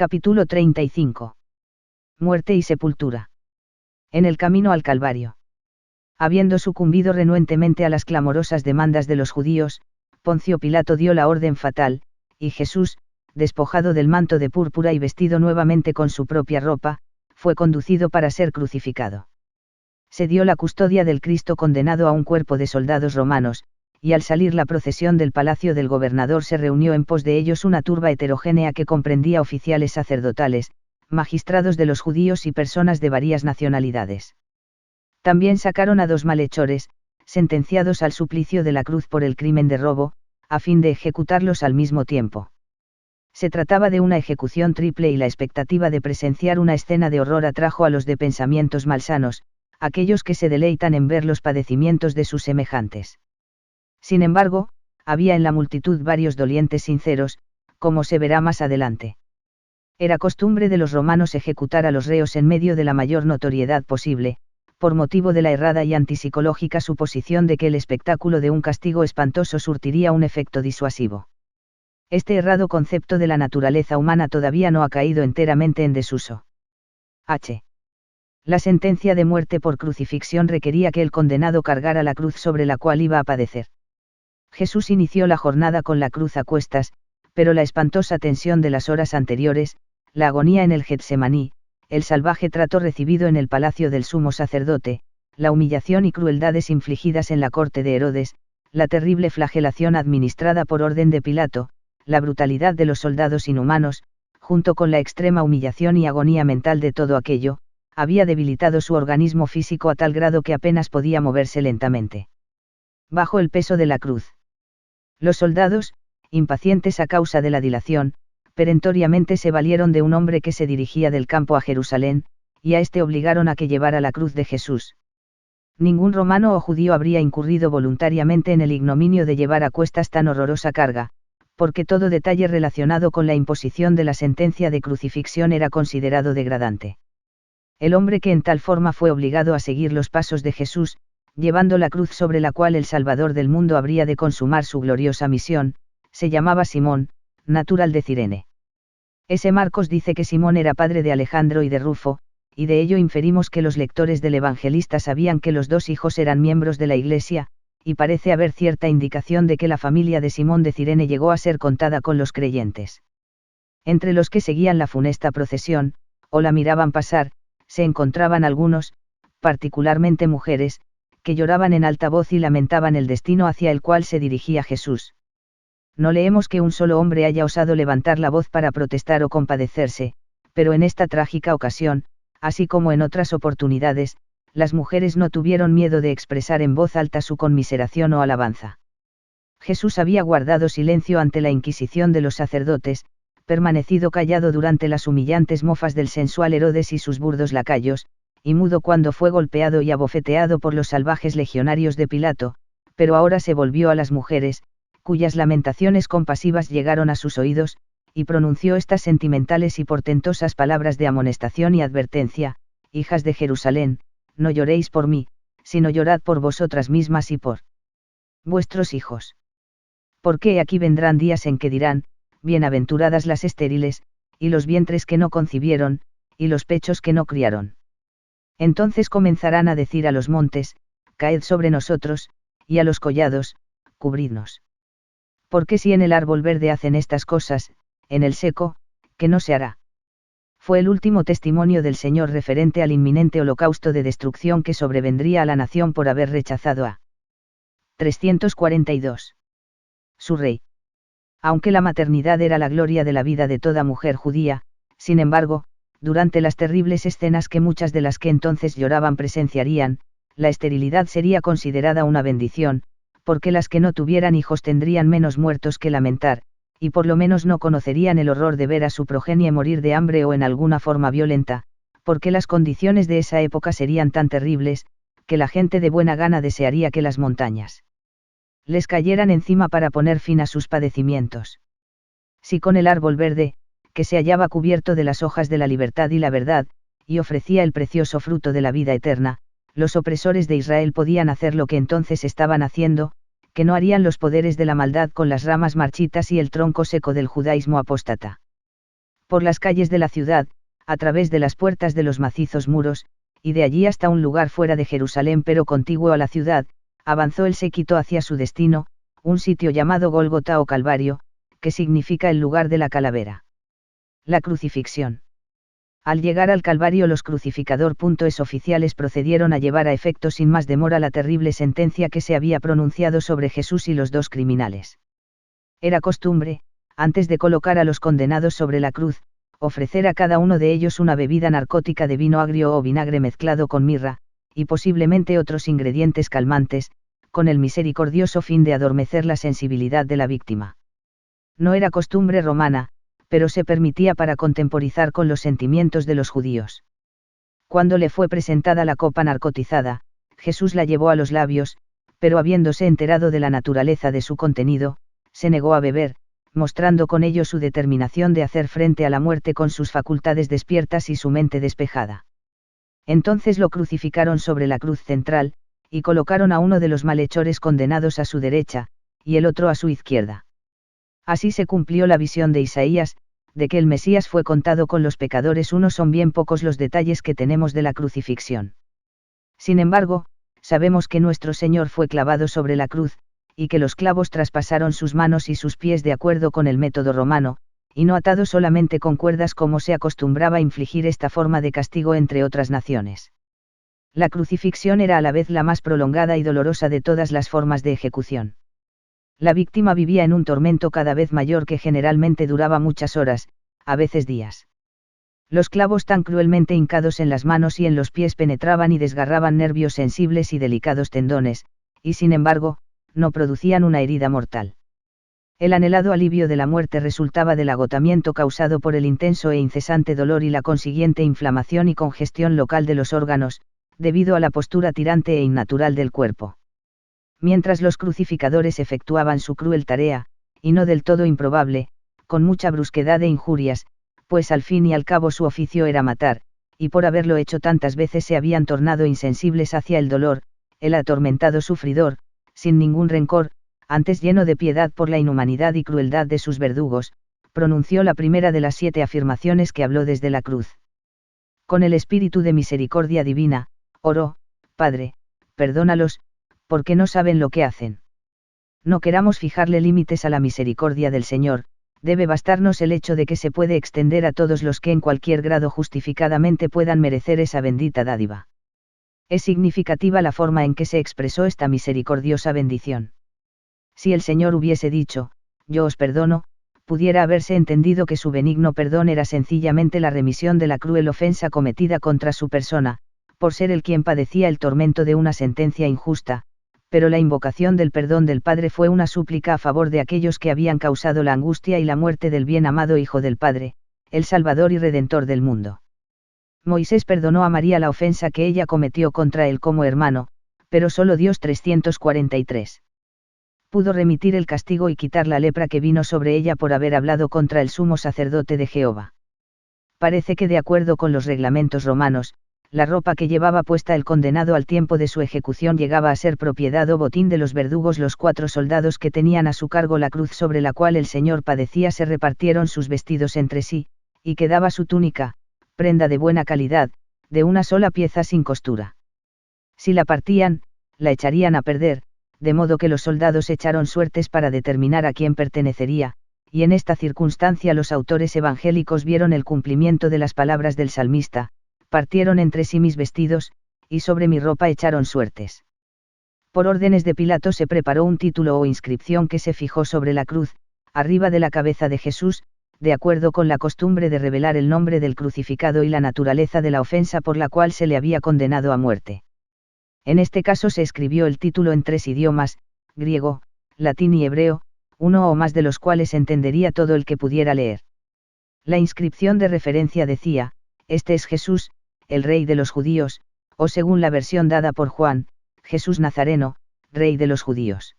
Capítulo 35. Muerte y sepultura. En el camino al Calvario. Habiendo sucumbido renuentemente a las clamorosas demandas de los judíos, Poncio Pilato dio la orden fatal, y Jesús, despojado del manto de púrpura y vestido nuevamente con su propia ropa, fue conducido para ser crucificado. Se dio la custodia del Cristo condenado a un cuerpo de soldados romanos, y al salir la procesión del palacio del gobernador se reunió en pos de ellos una turba heterogénea que comprendía oficiales sacerdotales, magistrados de los judíos y personas de varias nacionalidades. También sacaron a 2 malhechores, sentenciados al suplicio de la cruz por el crimen de robo, a fin de ejecutarlos al mismo tiempo. Se trataba de una ejecución triple y la expectativa de presenciar una escena de horror atrajo a los de pensamientos malsanos, aquellos que se deleitan en ver los padecimientos de sus semejantes. Sin embargo, había en la multitud varios dolientes sinceros, como se verá más adelante. Era costumbre de los romanos ejecutar a los reos en medio de la mayor notoriedad posible, por motivo de la errada y antipsicológica suposición de que el espectáculo de un castigo espantoso surtiría un efecto disuasivo. Este errado concepto de la naturaleza humana todavía no ha caído enteramente en desuso. H. La sentencia de muerte por crucifixión requería que el condenado cargara la cruz sobre la cual iba a padecer. Jesús inició la jornada con la cruz a cuestas, pero la espantosa tensión de las horas anteriores, la agonía en el Getsemaní, el salvaje trato recibido en el palacio del sumo sacerdote, la humillación y crueldades infligidas en la corte de Herodes, la terrible flagelación administrada por orden de Pilato, la brutalidad de los soldados inhumanos, junto con la extrema humillación y agonía mental de todo aquello, había debilitado su organismo físico a tal grado que apenas podía moverse lentamente. Bajo el peso de la cruz. Los soldados, impacientes a causa de la dilación, perentoriamente se valieron de un hombre que se dirigía del campo a Jerusalén, y a este obligaron a que llevara la cruz de Jesús. Ningún romano o judío habría incurrido voluntariamente en el ignominio de llevar a cuestas tan horrorosa carga, porque todo detalle relacionado con la imposición de la sentencia de crucifixión era considerado degradante. El hombre que en tal forma fue obligado a seguir los pasos de Jesús, llevando la cruz sobre la cual el Salvador del mundo habría de consumar su gloriosa misión, se llamaba Simón, natural de Cirene. Ese Marcos dice que Simón era padre de Alejandro y de Rufo, y de ello inferimos que los lectores del Evangelista sabían que los 2 hijos eran miembros de la Iglesia, y parece haber cierta indicación de que la familia de Simón de Cirene llegó a ser contada con los creyentes. Entre los que seguían la funesta procesión, o la miraban pasar, se encontraban algunos, particularmente mujeres, que lloraban en alta voz y lamentaban el destino hacia el cual se dirigía Jesús. No leemos que un solo hombre haya osado levantar la voz para protestar o compadecerse, pero en esta trágica ocasión, así como en otras oportunidades, las mujeres no tuvieron miedo de expresar en voz alta su conmiseración o alabanza. Jesús había guardado silencio ante la inquisición de los sacerdotes, permanecido callado durante las humillantes mofas del sensual Herodes y sus burdos lacayos, y mudo cuando fue golpeado y abofeteado por los salvajes legionarios de Pilato, pero ahora se volvió a las mujeres, cuyas lamentaciones compasivas llegaron a sus oídos, y pronunció estas sentimentales y portentosas palabras de amonestación y advertencia: hijas de Jerusalén, no lloréis por mí, sino llorad por vosotras mismas y por vuestros hijos. Porque aquí vendrán días en que dirán: bienaventuradas las estériles, y los vientres que no concibieron, y los pechos que no criaron. Entonces comenzarán a decir a los montes: caed sobre nosotros, y a los collados: cubridnos. Porque si en el árbol verde hacen estas cosas, en el seco, ¿qué no se hará? Fue el último testimonio del Señor referente al inminente holocausto de destrucción que sobrevendría a la nación por haber rechazado a 342. Su rey. Aunque la maternidad era la gloria de la vida de toda mujer judía, sin embargo, durante las terribles escenas que muchas de las que entonces lloraban presenciarían, la esterilidad sería considerada una bendición, porque las que no tuvieran hijos tendrían menos muertos que lamentar, y por lo menos no conocerían el horror de ver a su progenie morir de hambre o en alguna forma violenta, porque las condiciones de esa época serían tan terribles, que la gente de buena gana desearía que las montañas les cayeran encima para poner fin a sus padecimientos. Si con el árbol verde, que se hallaba cubierto de las hojas de la libertad y la verdad, y ofrecía el precioso fruto de la vida eterna, los opresores de Israel podían hacer lo que entonces estaban haciendo, que no harían los poderes de la maldad con las ramas marchitas y el tronco seco del judaísmo apóstata. Por las calles de la ciudad, a través de las puertas de los macizos muros, y de allí hasta un lugar fuera de Jerusalén pero contiguo a la ciudad, avanzó el séquito hacia su destino, un sitio llamado Gólgota o Calvario, que significa el lugar de la calavera. La crucifixión. Al llegar al Calvario los crucificador.es oficiales procedieron a llevar a efecto sin más demora la terrible sentencia que se había pronunciado sobre Jesús y los dos criminales. Era costumbre, antes de colocar a los condenados sobre la cruz, ofrecer a cada uno de ellos una bebida narcótica de vino agrio o vinagre mezclado con mirra, y posiblemente otros ingredientes calmantes, con el misericordioso fin de adormecer la sensibilidad de la víctima. No era costumbre romana, pero se permitía para contemporizar con los sentimientos de los judíos. Cuando le fue presentada la copa narcotizada, Jesús la llevó a los labios, pero habiéndose enterado de la naturaleza de su contenido, se negó a beber, mostrando con ello su determinación de hacer frente a la muerte con sus facultades despiertas y su mente despejada. Entonces lo crucificaron sobre la cruz central, y colocaron a uno de los malhechores condenados a su derecha, y el otro a su izquierda. Así se cumplió la visión de Isaías, de que el Mesías fue contado con los pecadores. Son bien pocos los detalles que tenemos de la crucifixión. Sin embargo, sabemos que nuestro Señor fue clavado sobre la cruz, y que los clavos traspasaron sus manos y sus pies de acuerdo con el método romano, y no atado solamente con cuerdas como se acostumbraba a infligir esta forma de castigo entre otras naciones. La crucifixión era a la vez la más prolongada y dolorosa de todas las formas de ejecución. La víctima vivía en un tormento cada vez mayor que generalmente duraba muchas horas, a veces días. Los clavos tan cruelmente hincados en las manos y en los pies penetraban y desgarraban nervios sensibles y delicados tendones, y sin embargo, no producían una herida mortal. El anhelado alivio de la muerte resultaba del agotamiento causado por el intenso e incesante dolor y la consiguiente inflamación y congestión local de los órganos, debido a la postura tirante e innatural del cuerpo. Mientras los crucificadores efectuaban su cruel tarea, y no del todo improbable, con mucha brusquedad e injurias, pues al fin y al cabo su oficio era matar, y por haberlo hecho tantas veces se habían tornado insensibles hacia el dolor, el atormentado sufridor, sin ningún rencor, antes lleno de piedad por la inhumanidad y crueldad de sus verdugos, pronunció la primera de las 7 afirmaciones que habló desde la cruz. Con el espíritu de misericordia divina, oró: Padre, perdónalos, porque no saben lo que hacen. No queramos fijarle límites a la misericordia del Señor, debe bastarnos el hecho de que se puede extender a todos los que en cualquier grado justificadamente puedan merecer esa bendita dádiva. Es significativa la forma en que se expresó esta misericordiosa bendición. Si el Señor hubiese dicho: yo os perdono, pudiera haberse entendido que su benigno perdón era sencillamente la remisión de la cruel ofensa cometida contra su persona, por ser él quien padecía el tormento de una sentencia injusta, pero la invocación del perdón del Padre fue una súplica a favor de aquellos que habían causado la angustia y la muerte del bien amado Hijo del Padre, el Salvador y Redentor del mundo. Moisés perdonó a María la ofensa que ella cometió contra él como hermano, pero solo Dios 343. Pudo remitir el castigo y quitar la lepra que vino sobre ella por haber hablado contra el sumo sacerdote de Jehová. Parece que de acuerdo con los reglamentos romanos, la ropa que llevaba puesta el condenado al tiempo de su ejecución llegaba a ser propiedad o botín de los verdugos. Los 4 soldados que tenían a su cargo la cruz sobre la cual el Señor padecía se repartieron sus vestidos entre sí, y quedaba su túnica, prenda de buena calidad, de una sola pieza sin costura. Si la partían, la echarían a perder, de modo que los soldados echaron suertes para determinar a quién pertenecería, y en esta circunstancia los autores evangélicos vieron el cumplimiento de las palabras del salmista: partieron entre sí mis vestidos, y sobre mi ropa echaron suertes. Por órdenes de Pilato se preparó un título o inscripción que se fijó sobre la cruz, arriba de la cabeza de Jesús, de acuerdo con la costumbre de revelar el nombre del crucificado y la naturaleza de la ofensa por la cual se le había condenado a muerte. En este caso se escribió el título en 3 idiomas, griego, latín y hebreo, uno o más de los cuales entendería todo el que pudiera leer. La inscripción de referencia decía: este es Jesús, el Rey de los Judíos, o según la versión dada por Juan, Jesús Nazareno, Rey de los Judíos.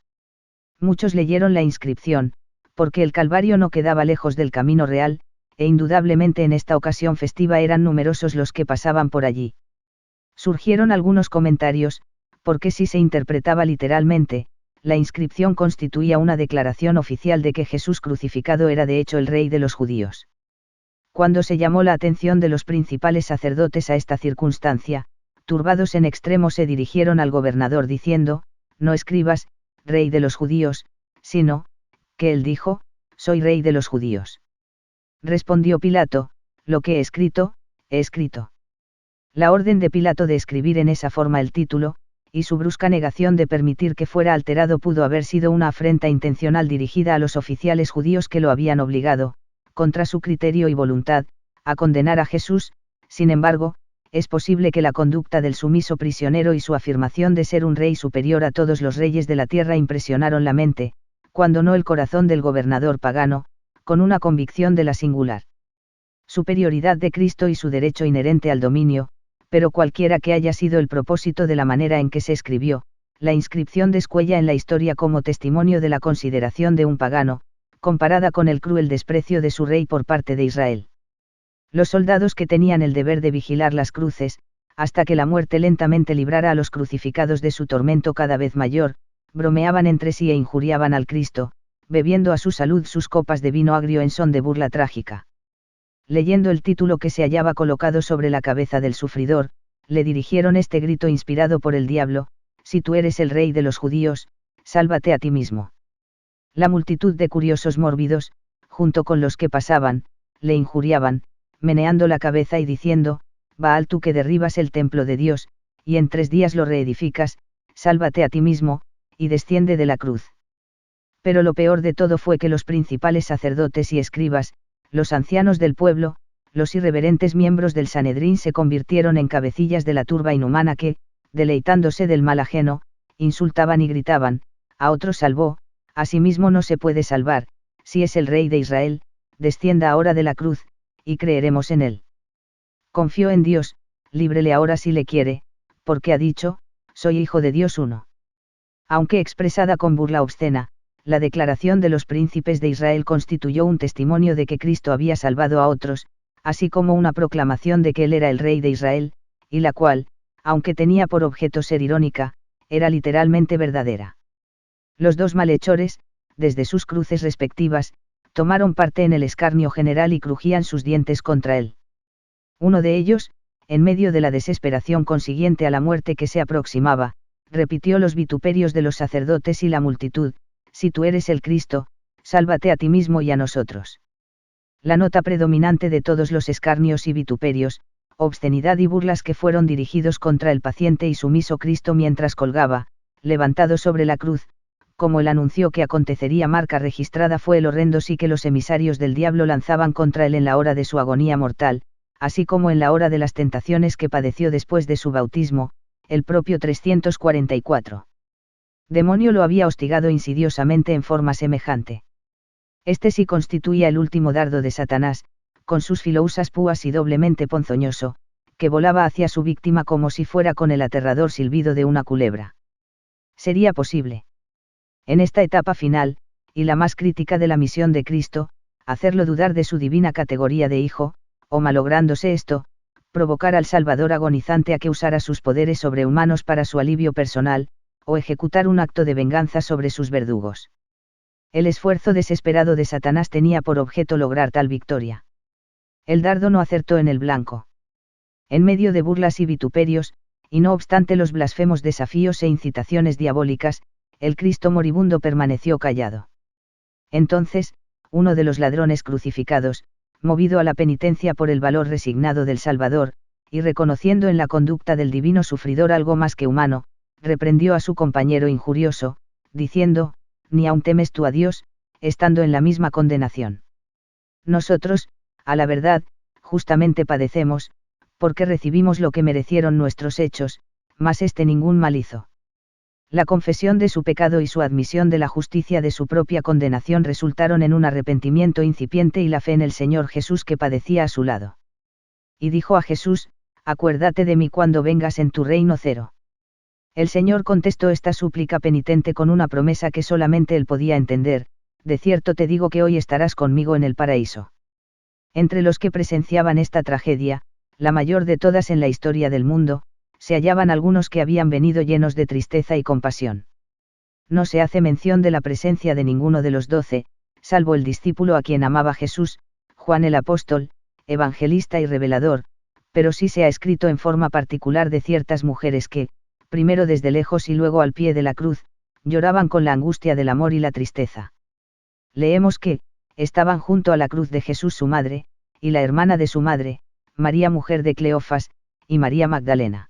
Muchos leyeron la inscripción, porque el Calvario no quedaba lejos del camino real, e indudablemente en esta ocasión festiva eran numerosos los que pasaban por allí. Surgieron algunos comentarios, porque si se interpretaba literalmente, la inscripción constituía una declaración oficial de que Jesús crucificado era de hecho el Rey de los Judíos. Cuando se llamó la atención de los principales sacerdotes a esta circunstancia, turbados en extremo se dirigieron al gobernador diciendo, no escribas, rey de los judíos, sino, que él dijo, soy rey de los judíos. Respondió Pilato, lo que he escrito, he escrito. La orden de Pilato de escribir en esa forma el título, y su brusca negación de permitir que fuera alterado pudo haber sido una afrenta intencional dirigida a los oficiales judíos que lo habían obligado, contra su criterio y voluntad, a condenar a Jesús. Sin embargo, es posible que la conducta del sumiso prisionero y su afirmación de ser un rey superior a todos los reyes de la tierra impresionaron la mente, cuando no el corazón del gobernador pagano, con una convicción de la singular superioridad de Cristo y su derecho inherente al dominio, pero cualquiera que haya sido el propósito de la manera en que se escribió, la inscripción descuella en la historia como testimonio de la consideración de un pagano, comparada con el cruel desprecio de su rey por parte de Israel. Los soldados que tenían el deber de vigilar las cruces, hasta que la muerte lentamente librara a los crucificados de su tormento cada vez mayor, bromeaban entre sí e injuriaban al Cristo, bebiendo a su salud sus copas de vino agrio en son de burla trágica. Leyendo el título que se hallaba colocado sobre la cabeza del sufridor, le dirigieron este grito inspirado por el diablo, si tú eres el rey de los judíos, sálvate a ti mismo. La multitud de curiosos mórbidos, junto con los que pasaban, le injuriaban, meneando la cabeza y diciendo, Baal, tú que derribas el templo de Dios, y en 3 días lo reedificas, sálvate a ti mismo, y desciende de la cruz. Pero lo peor de todo fue que los principales sacerdotes y escribas, los ancianos del pueblo, los irreverentes miembros del Sanedrín se convirtieron en cabecillas de la turba inhumana que, deleitándose del mal ajeno, insultaban y gritaban, a otros salvó, a sí mismo no se puede salvar, si es el rey de Israel, descienda ahora de la cruz, y creeremos en él. Confió en Dios, líbrele ahora si le quiere, porque ha dicho, soy hijo de Dios uno. Aunque expresada con burla obscena, la declaración de los príncipes de Israel constituyó un testimonio de que Cristo había salvado a otros, así como una proclamación de que él era el rey de Israel, y la cual, aunque tenía por objeto ser irónica, era literalmente verdadera. Los 2 malhechores, desde sus cruces respectivas, tomaron parte en el escarnio general y crujían sus dientes contra él. Uno de ellos, en medio de la desesperación consiguiente a la muerte que se aproximaba, repitió los vituperios de los sacerdotes y la multitud, si tú eres el Cristo, sálvate a ti mismo y a nosotros. La nota predominante de todos los escarnios y vituperios, obscenidad y burlas que fueron dirigidos contra el paciente y sumiso Cristo mientras colgaba, levantado sobre la cruz, como el anuncio que acontecería marca registrada fue el horrendo sí que los emisarios del diablo lanzaban contra él en la hora de su agonía mortal, así como en la hora de las tentaciones que padeció después de su bautismo, el propio 344. Demonio lo había hostigado insidiosamente en forma semejante. Este sí constituía el último dardo de Satanás, con sus filousas púas y doblemente ponzoñoso, que volaba hacia su víctima como si fuera con el aterrador silbido de una culebra. ¿Sería posible? En esta etapa final, y la más crítica de la misión de Cristo, hacerlo dudar de su divina categoría de hijo, o malográndose esto, provocar al Salvador agonizante a que usara sus poderes sobrehumanos para su alivio personal, o ejecutar un acto de venganza sobre sus verdugos. El esfuerzo desesperado de Satanás tenía por objeto lograr tal victoria. El dardo no acertó en el blanco. En medio de burlas y vituperios, y no obstante los blasfemos desafíos e incitaciones diabólicas, el Cristo moribundo permaneció callado. Entonces, uno de los ladrones crucificados, movido a la penitencia por el valor resignado del Salvador, y reconociendo en la conducta del divino sufridor algo más que humano, reprendió a su compañero injurioso, diciendo, ni aun temes tú a Dios, estando en la misma condenación. Nosotros, a la verdad, justamente padecemos, porque recibimos lo que merecieron nuestros hechos, mas este ningún mal hizo. La confesión de su pecado y su admisión de la justicia de su propia condenación resultaron en un arrepentimiento incipiente y la fe en el Señor Jesús que padecía a su lado. Y dijo a Jesús, acuérdate de mí cuando vengas en tu reino. El Señor contestó esta súplica penitente con una promesa que solamente él podía entender, de cierto te digo que hoy estarás conmigo en el paraíso. Entre los que presenciaban esta tragedia, la mayor de todas en la historia del mundo, se hallaban algunos que habían venido llenos de tristeza y compasión. No se hace mención de la presencia de ninguno de los 12, salvo el discípulo a quien amaba Jesús, Juan el apóstol, evangelista y revelador, pero sí se ha escrito en forma particular de ciertas mujeres que, primero desde lejos y luego al pie de la cruz, lloraban con la angustia del amor y la tristeza. Leemos que, estaban junto a la cruz de Jesús su madre, y la hermana de su madre, María mujer de Cleofas, y María Magdalena.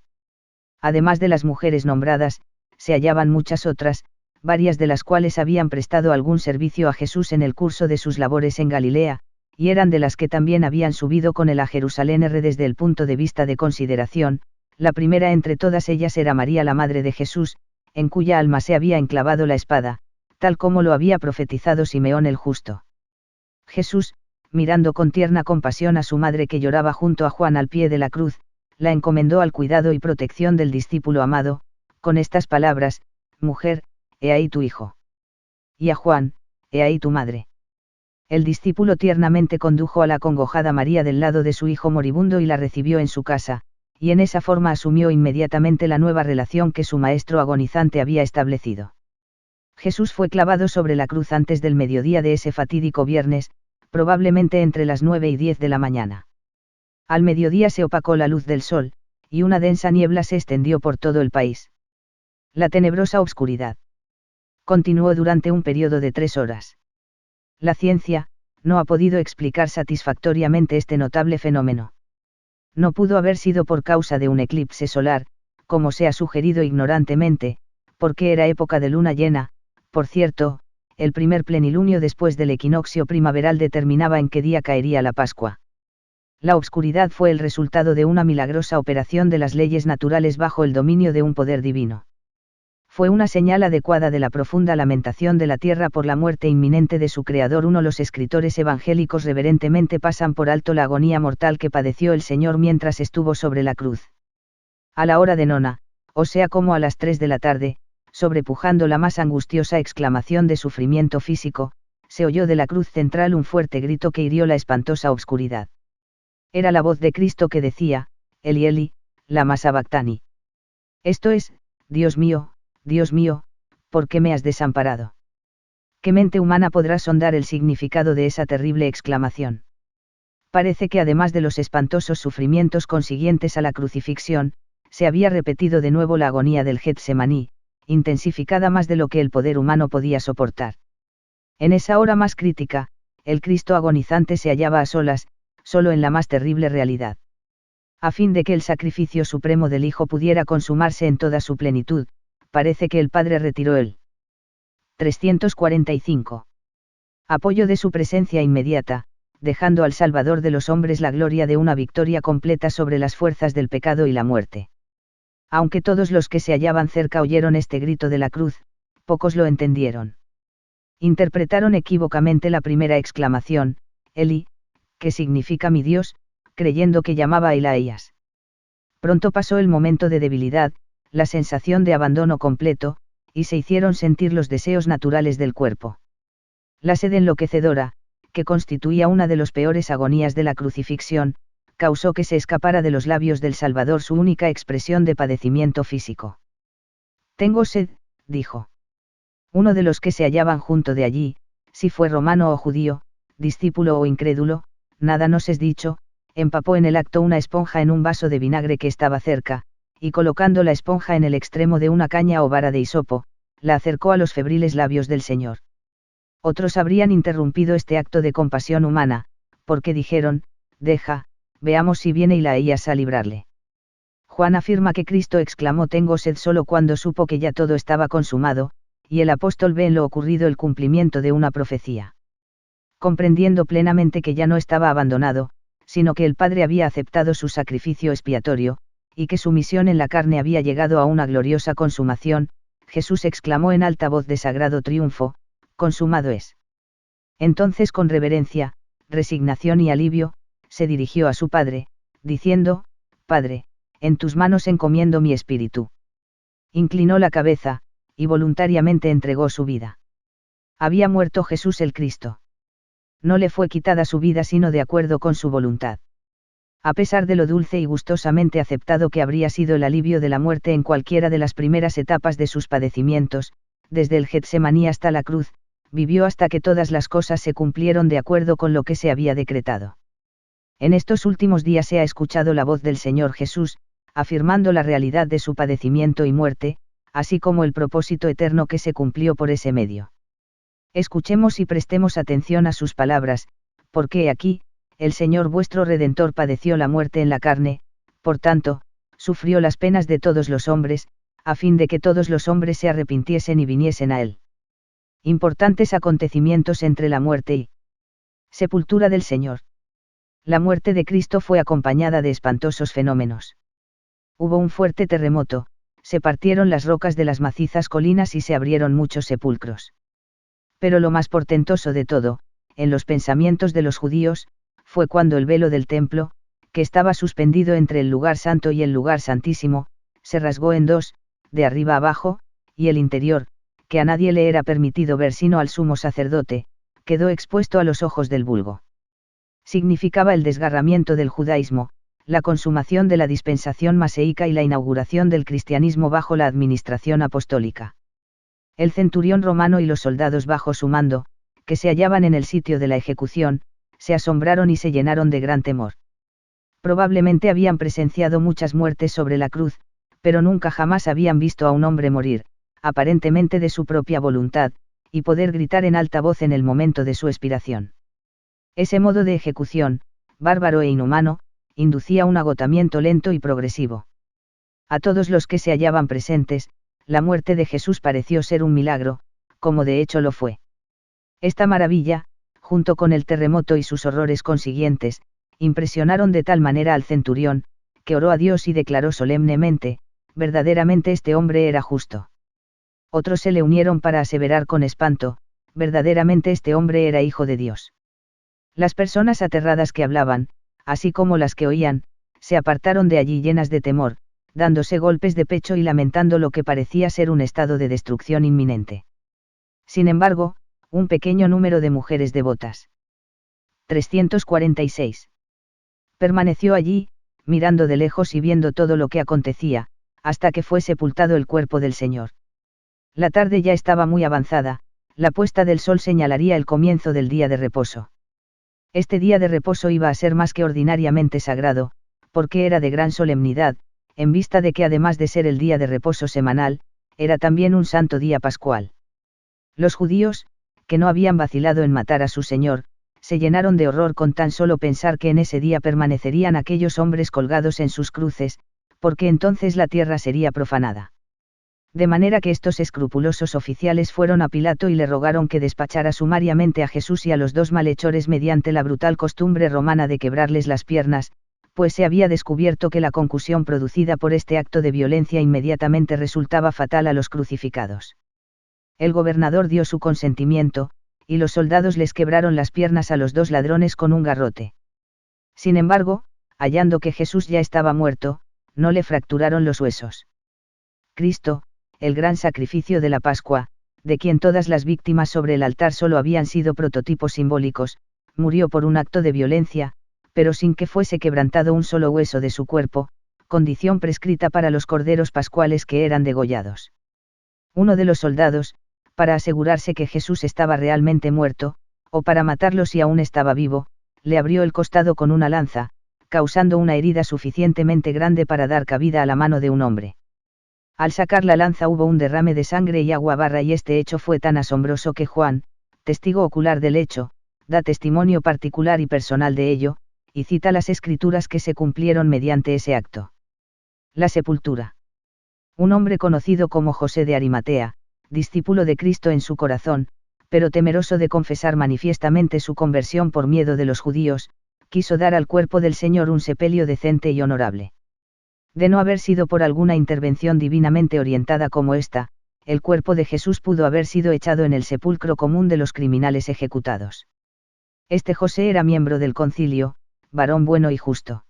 Además de las mujeres nombradas, se hallaban muchas otras, varias de las cuales habían prestado algún servicio a Jesús en el curso de sus labores en Galilea, y eran de las que también habían subido con él a Jerusalén. Desde el punto de vista de consideración, la primera entre todas ellas era María la madre de Jesús, en cuya alma se había enclavado la espada, tal como lo había profetizado Simeón el justo. Jesús, mirando con tierna compasión a su madre que lloraba junto a Juan al pie de la cruz, la encomendó al cuidado y protección del discípulo amado, con estas palabras: mujer, he ahí tu hijo. Y a Juan: he ahí tu madre. El discípulo tiernamente condujo a la acongojada María del lado de su hijo moribundo y la recibió en su casa, y en esa forma asumió inmediatamente la nueva relación que su maestro agonizante había establecido. Jesús fue clavado sobre la cruz antes del mediodía de ese fatídico viernes, probablemente entre las 9:10 de la mañana. Al mediodía se opacó la luz del sol, y una densa niebla se extendió por todo el país. La tenebrosa obscuridad continuó durante un periodo de 3 horas. La ciencia no ha podido explicar satisfactoriamente este notable fenómeno. No pudo haber sido por causa de un eclipse solar, como se ha sugerido ignorantemente, porque era época de luna llena. Por cierto, el primer plenilunio después del equinoccio primaveral determinaba en qué día caería la Pascua. La obscuridad fue el resultado de una milagrosa operación de las leyes naturales bajo el dominio de un poder divino. Fue una señal adecuada de la profunda lamentación de la tierra por la muerte inminente de su Creador. Los escritores evangélicos reverentemente pasan por alto la agonía mortal que padeció el Señor mientras estuvo sobre la cruz. A la hora de nona, o sea como a las 3 de la tarde, sobrepujando la más angustiosa exclamación de sufrimiento físico, se oyó de la cruz central un fuerte grito que hirió la espantosa obscuridad. Era la voz de Cristo que decía: Eli Eli, lama sabactani. Esto es: Dios mío, ¿por qué me has desamparado? ¿Qué mente humana podrá sondar el significado de esa terrible exclamación? Parece que además de los espantosos sufrimientos consiguientes a la crucifixión, se había repetido de nuevo la agonía del Getsemaní, intensificada más de lo que el poder humano podía soportar. En esa hora más crítica, el Cristo agonizante se hallaba a solas, solo en la más terrible realidad. A fin de que el sacrificio supremo del Hijo pudiera consumarse en toda su plenitud, parece que el Padre retiró el 345. Apoyo de su presencia inmediata, dejando al Salvador de los hombres la gloria de una victoria completa sobre las fuerzas del pecado y la muerte. Aunque todos los que se hallaban cerca oyeron este grito de la cruz, pocos lo entendieron. Interpretaron equívocamente la primera exclamación: Eli, que significa mi Dios, creyendo que llamaba a Isaías. Pronto pasó el momento de debilidad, la sensación de abandono completo, y se hicieron sentir los deseos naturales del cuerpo. La sed enloquecedora, que constituía una de las peores agonías de la crucifixión, causó que se escapara de los labios del Salvador su única expresión de padecimiento físico. Tengo sed, dijo. Uno de los que se hallaban junto de allí, si fue romano o judío, discípulo o incrédulo, nada nos es dicho, empapó en el acto una esponja en un vaso de vinagre que estaba cerca, y colocando la esponja en el extremo de una caña o vara de hisopo, la acercó a los febriles labios del Señor. Otros habrían interrumpido este acto de compasión humana, porque dijeron: deja, veamos si viene Isaías a librarle. Juan afirma que Cristo exclamó tengo sed solo cuando supo que ya todo estaba consumado, y el apóstol ve en lo ocurrido el cumplimiento de una profecía. Comprendiendo plenamente que ya no estaba abandonado, sino que el Padre había aceptado su sacrificio expiatorio, y que su misión en la carne había llegado a una gloriosa consumación, Jesús exclamó en alta voz de sagrado triunfo: consumado es. Entonces con reverencia, resignación y alivio, se dirigió a su Padre, diciendo: Padre, en tus manos encomiendo mi espíritu. Inclinó la cabeza, y voluntariamente entregó su vida. Había muerto Jesús el Cristo. No le fue quitada su vida sino de acuerdo con su voluntad. A pesar de lo dulce y gustosamente aceptado que habría sido el alivio de la muerte en cualquiera de las primeras etapas de sus padecimientos, desde el Getsemaní hasta la cruz, vivió hasta que todas las cosas se cumplieron de acuerdo con lo que se había decretado. En estos últimos días se ha escuchado la voz del Señor Jesús, afirmando la realidad de su padecimiento y muerte, así como el propósito eterno que se cumplió por ese medio. Escuchemos y prestemos atención a sus palabras, porque aquí, el Señor vuestro Redentor padeció la muerte en la carne, por tanto, sufrió las penas de todos los hombres, a fin de que todos los hombres se arrepintiesen y viniesen a Él. Importantes acontecimientos entre la muerte y sepultura del Señor. La muerte de Cristo fue acompañada de espantosos fenómenos. Hubo un fuerte terremoto, se partieron las rocas de las macizas colinas y se abrieron muchos sepulcros. Pero lo más portentoso de todo, en los pensamientos de los judíos, fue cuando el velo del templo, que estaba suspendido entre el lugar santo y el lugar santísimo, se rasgó en dos, de arriba abajo, y el interior, que a nadie le era permitido ver sino al sumo sacerdote, quedó expuesto a los ojos del vulgo. Significaba el desgarramiento del judaísmo, la consumación de la dispensación maseíca y la inauguración del cristianismo bajo la administración apostólica. El centurión romano y los soldados bajo su mando, que se hallaban en el sitio de la ejecución, se asombraron y se llenaron de gran temor. Probablemente habían presenciado muchas muertes sobre la cruz, pero nunca jamás habían visto a un hombre morir, aparentemente de su propia voluntad, y poder gritar en alta voz en el momento de su expiración. Ese modo de ejecución, bárbaro e inhumano, inducía un agotamiento lento y progresivo. A todos los que se hallaban presentes, la muerte de Jesús pareció ser un milagro, como de hecho lo fue. Esta maravilla, junto con el terremoto y sus horrores consiguientes, impresionaron de tal manera al centurión, que oró a Dios y declaró solemnemente, verdaderamente este hombre era justo. Otros se le unieron para aseverar con espanto, verdaderamente este hombre era hijo de Dios. Las personas aterradas que hablaban, así como las que oían, se apartaron de allí llenas de temor, dándose golpes de pecho y lamentando lo que parecía ser un estado de destrucción inminente. Sin embargo, un pequeño número de mujeres devotas. 346. Permaneció allí, mirando de lejos y viendo todo lo que acontecía, hasta que fue sepultado el cuerpo del Señor. La tarde ya estaba muy avanzada, la puesta del sol señalaría el comienzo del día de reposo. Este día de reposo iba a ser más que ordinariamente sagrado, porque era de gran solemnidad, en vista de que además de ser el día de reposo semanal, era también un santo día pascual. Los judíos, que no habían vacilado en matar a su Señor, se llenaron de horror con tan solo pensar que en ese día permanecerían aquellos hombres colgados en sus cruces, porque entonces la tierra sería profanada. De manera que estos escrupulosos oficiales fueron a Pilato y le rogaron que despachara sumariamente a Jesús y a los dos malhechores mediante la brutal costumbre romana de quebrarles las piernas, pues se había descubierto que la concusión producida por este acto de violencia inmediatamente resultaba fatal a los crucificados. El gobernador dio su consentimiento, y los soldados les quebraron las piernas a los dos ladrones con un garrote. Sin embargo, hallando que Jesús ya estaba muerto, no le fracturaron los huesos. Cristo, el gran sacrificio de la Pascua, de quien todas las víctimas sobre el altar solo habían sido prototipos simbólicos, murió por un acto de violencia, pero sin que fuese quebrantado un solo hueso de su cuerpo, condición prescrita para los corderos pascuales que eran degollados. Uno de los soldados, para asegurarse que Jesús estaba realmente muerto, o para matarlo si aún estaba vivo, le abrió el costado con una lanza, causando una herida suficientemente grande para dar cabida a la mano de un hombre. Al sacar la lanza hubo un derrame de sangre y agua y este hecho fue tan asombroso que Juan, testigo ocular del hecho, da testimonio particular y personal de ello, y cita las escrituras que se cumplieron mediante ese acto. La sepultura. Un hombre conocido como José de Arimatea, discípulo de Cristo en su corazón, pero temeroso de confesar manifiestamente su conversión por miedo de los judíos, quiso dar al cuerpo del Señor un sepelio decente y honorable. De no haber sido por alguna intervención divinamente orientada como esta, el cuerpo de Jesús pudo haber sido echado en el sepulcro común de los criminales ejecutados. Este José era miembro del concilio, varón bueno y justo.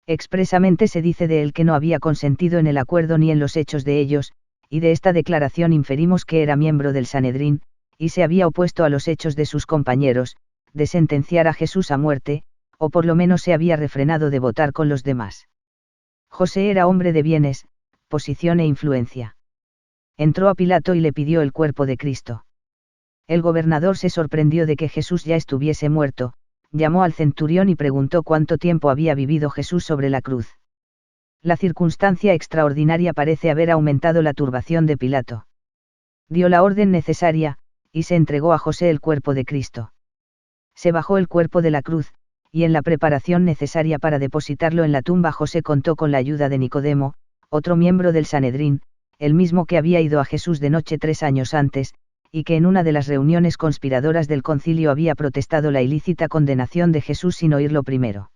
Expresamente se dice de él que no había consentido en el acuerdo ni en los hechos de ellos, y de esta declaración inferimos que era miembro del Sanedrín, y se había opuesto a los hechos de sus compañeros, de sentenciar a Jesús a muerte, o por lo menos se había refrenado de votar con los demás. José era hombre de bienes, posición e influencia. Entró a Pilato y le pidió el cuerpo de Cristo. El gobernador se sorprendió de que Jesús ya estuviese muerto, llamó al centurión y preguntó cuánto tiempo había vivido Jesús sobre la cruz. La circunstancia extraordinaria parece haber aumentado la turbación de Pilato. Dio la orden necesaria, y se entregó a José el cuerpo de Cristo. Se bajó el cuerpo de la cruz, y en la preparación necesaria para depositarlo en la tumba José contó con la ayuda de Nicodemo, otro miembro del Sanedrín, el mismo que había ido a Jesús de noche 3 años antes, y que en una de las reuniones conspiradoras del concilio había protestado la ilícita condenación de Jesús sin oírlo primero.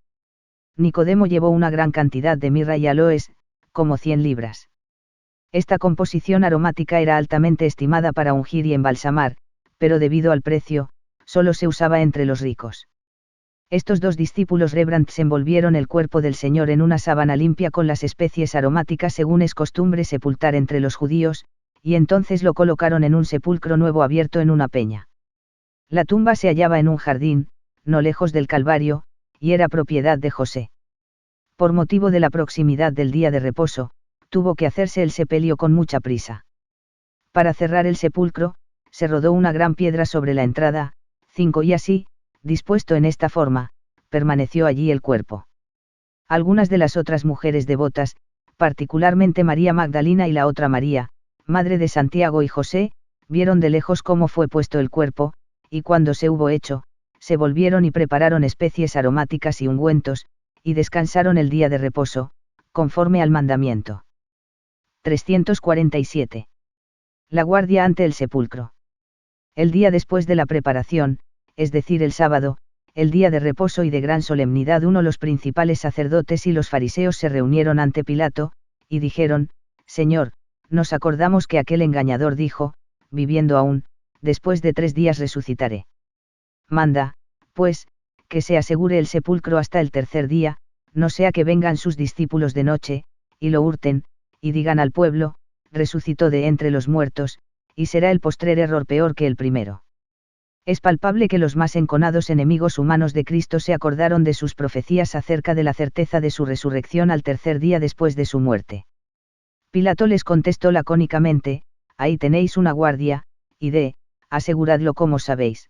Nicodemo llevó una gran cantidad de mirra y aloes, como 100 libras. Esta composición aromática era altamente estimada para ungir y embalsamar, pero debido al precio, solo se usaba entre los ricos. Estos 2 discípulos rebrands envolvieron el cuerpo del Señor en una sábana limpia con las especies aromáticas según es costumbre sepultar entre los judíos, y entonces lo colocaron en un sepulcro nuevo abierto en una peña. La tumba se hallaba en un jardín, no lejos del Calvario, y era propiedad de José. Por motivo de la proximidad del día de reposo, tuvo que hacerse el sepelio con mucha prisa. Para cerrar el sepulcro, se rodó una gran piedra sobre la entrada, 5 y así, dispuesto en esta forma, permaneció allí el cuerpo. Algunas de las otras mujeres devotas, particularmente María Magdalena y la otra María, madre de Santiago y José, vieron de lejos cómo fue puesto el cuerpo, y cuando se hubo hecho, se volvieron y prepararon especies aromáticas y ungüentos, y descansaron el día de reposo, conforme al mandamiento. 347. La guardia ante el sepulcro. El día después de la preparación, es decir el sábado, el día de reposo y de gran solemnidad, los principales sacerdotes y los fariseos se reunieron ante Pilato, y dijeron: Señor, nos acordamos que aquel engañador dijo, viviendo aún, después de 3 días resucitaré. Manda, pues, que se asegure el sepulcro hasta el tercer día, no sea que vengan sus discípulos de noche, y lo hurten, y digan al pueblo: resucitó de entre los muertos, y será el postrer error peor que el primero. Es palpable que los más enconados enemigos humanos de Cristo se acordaron de sus profecías acerca de la certeza de su resurrección al tercer día después de su muerte. Pilato les contestó lacónicamente: ahí tenéis una guardia, aseguradlo como sabéis.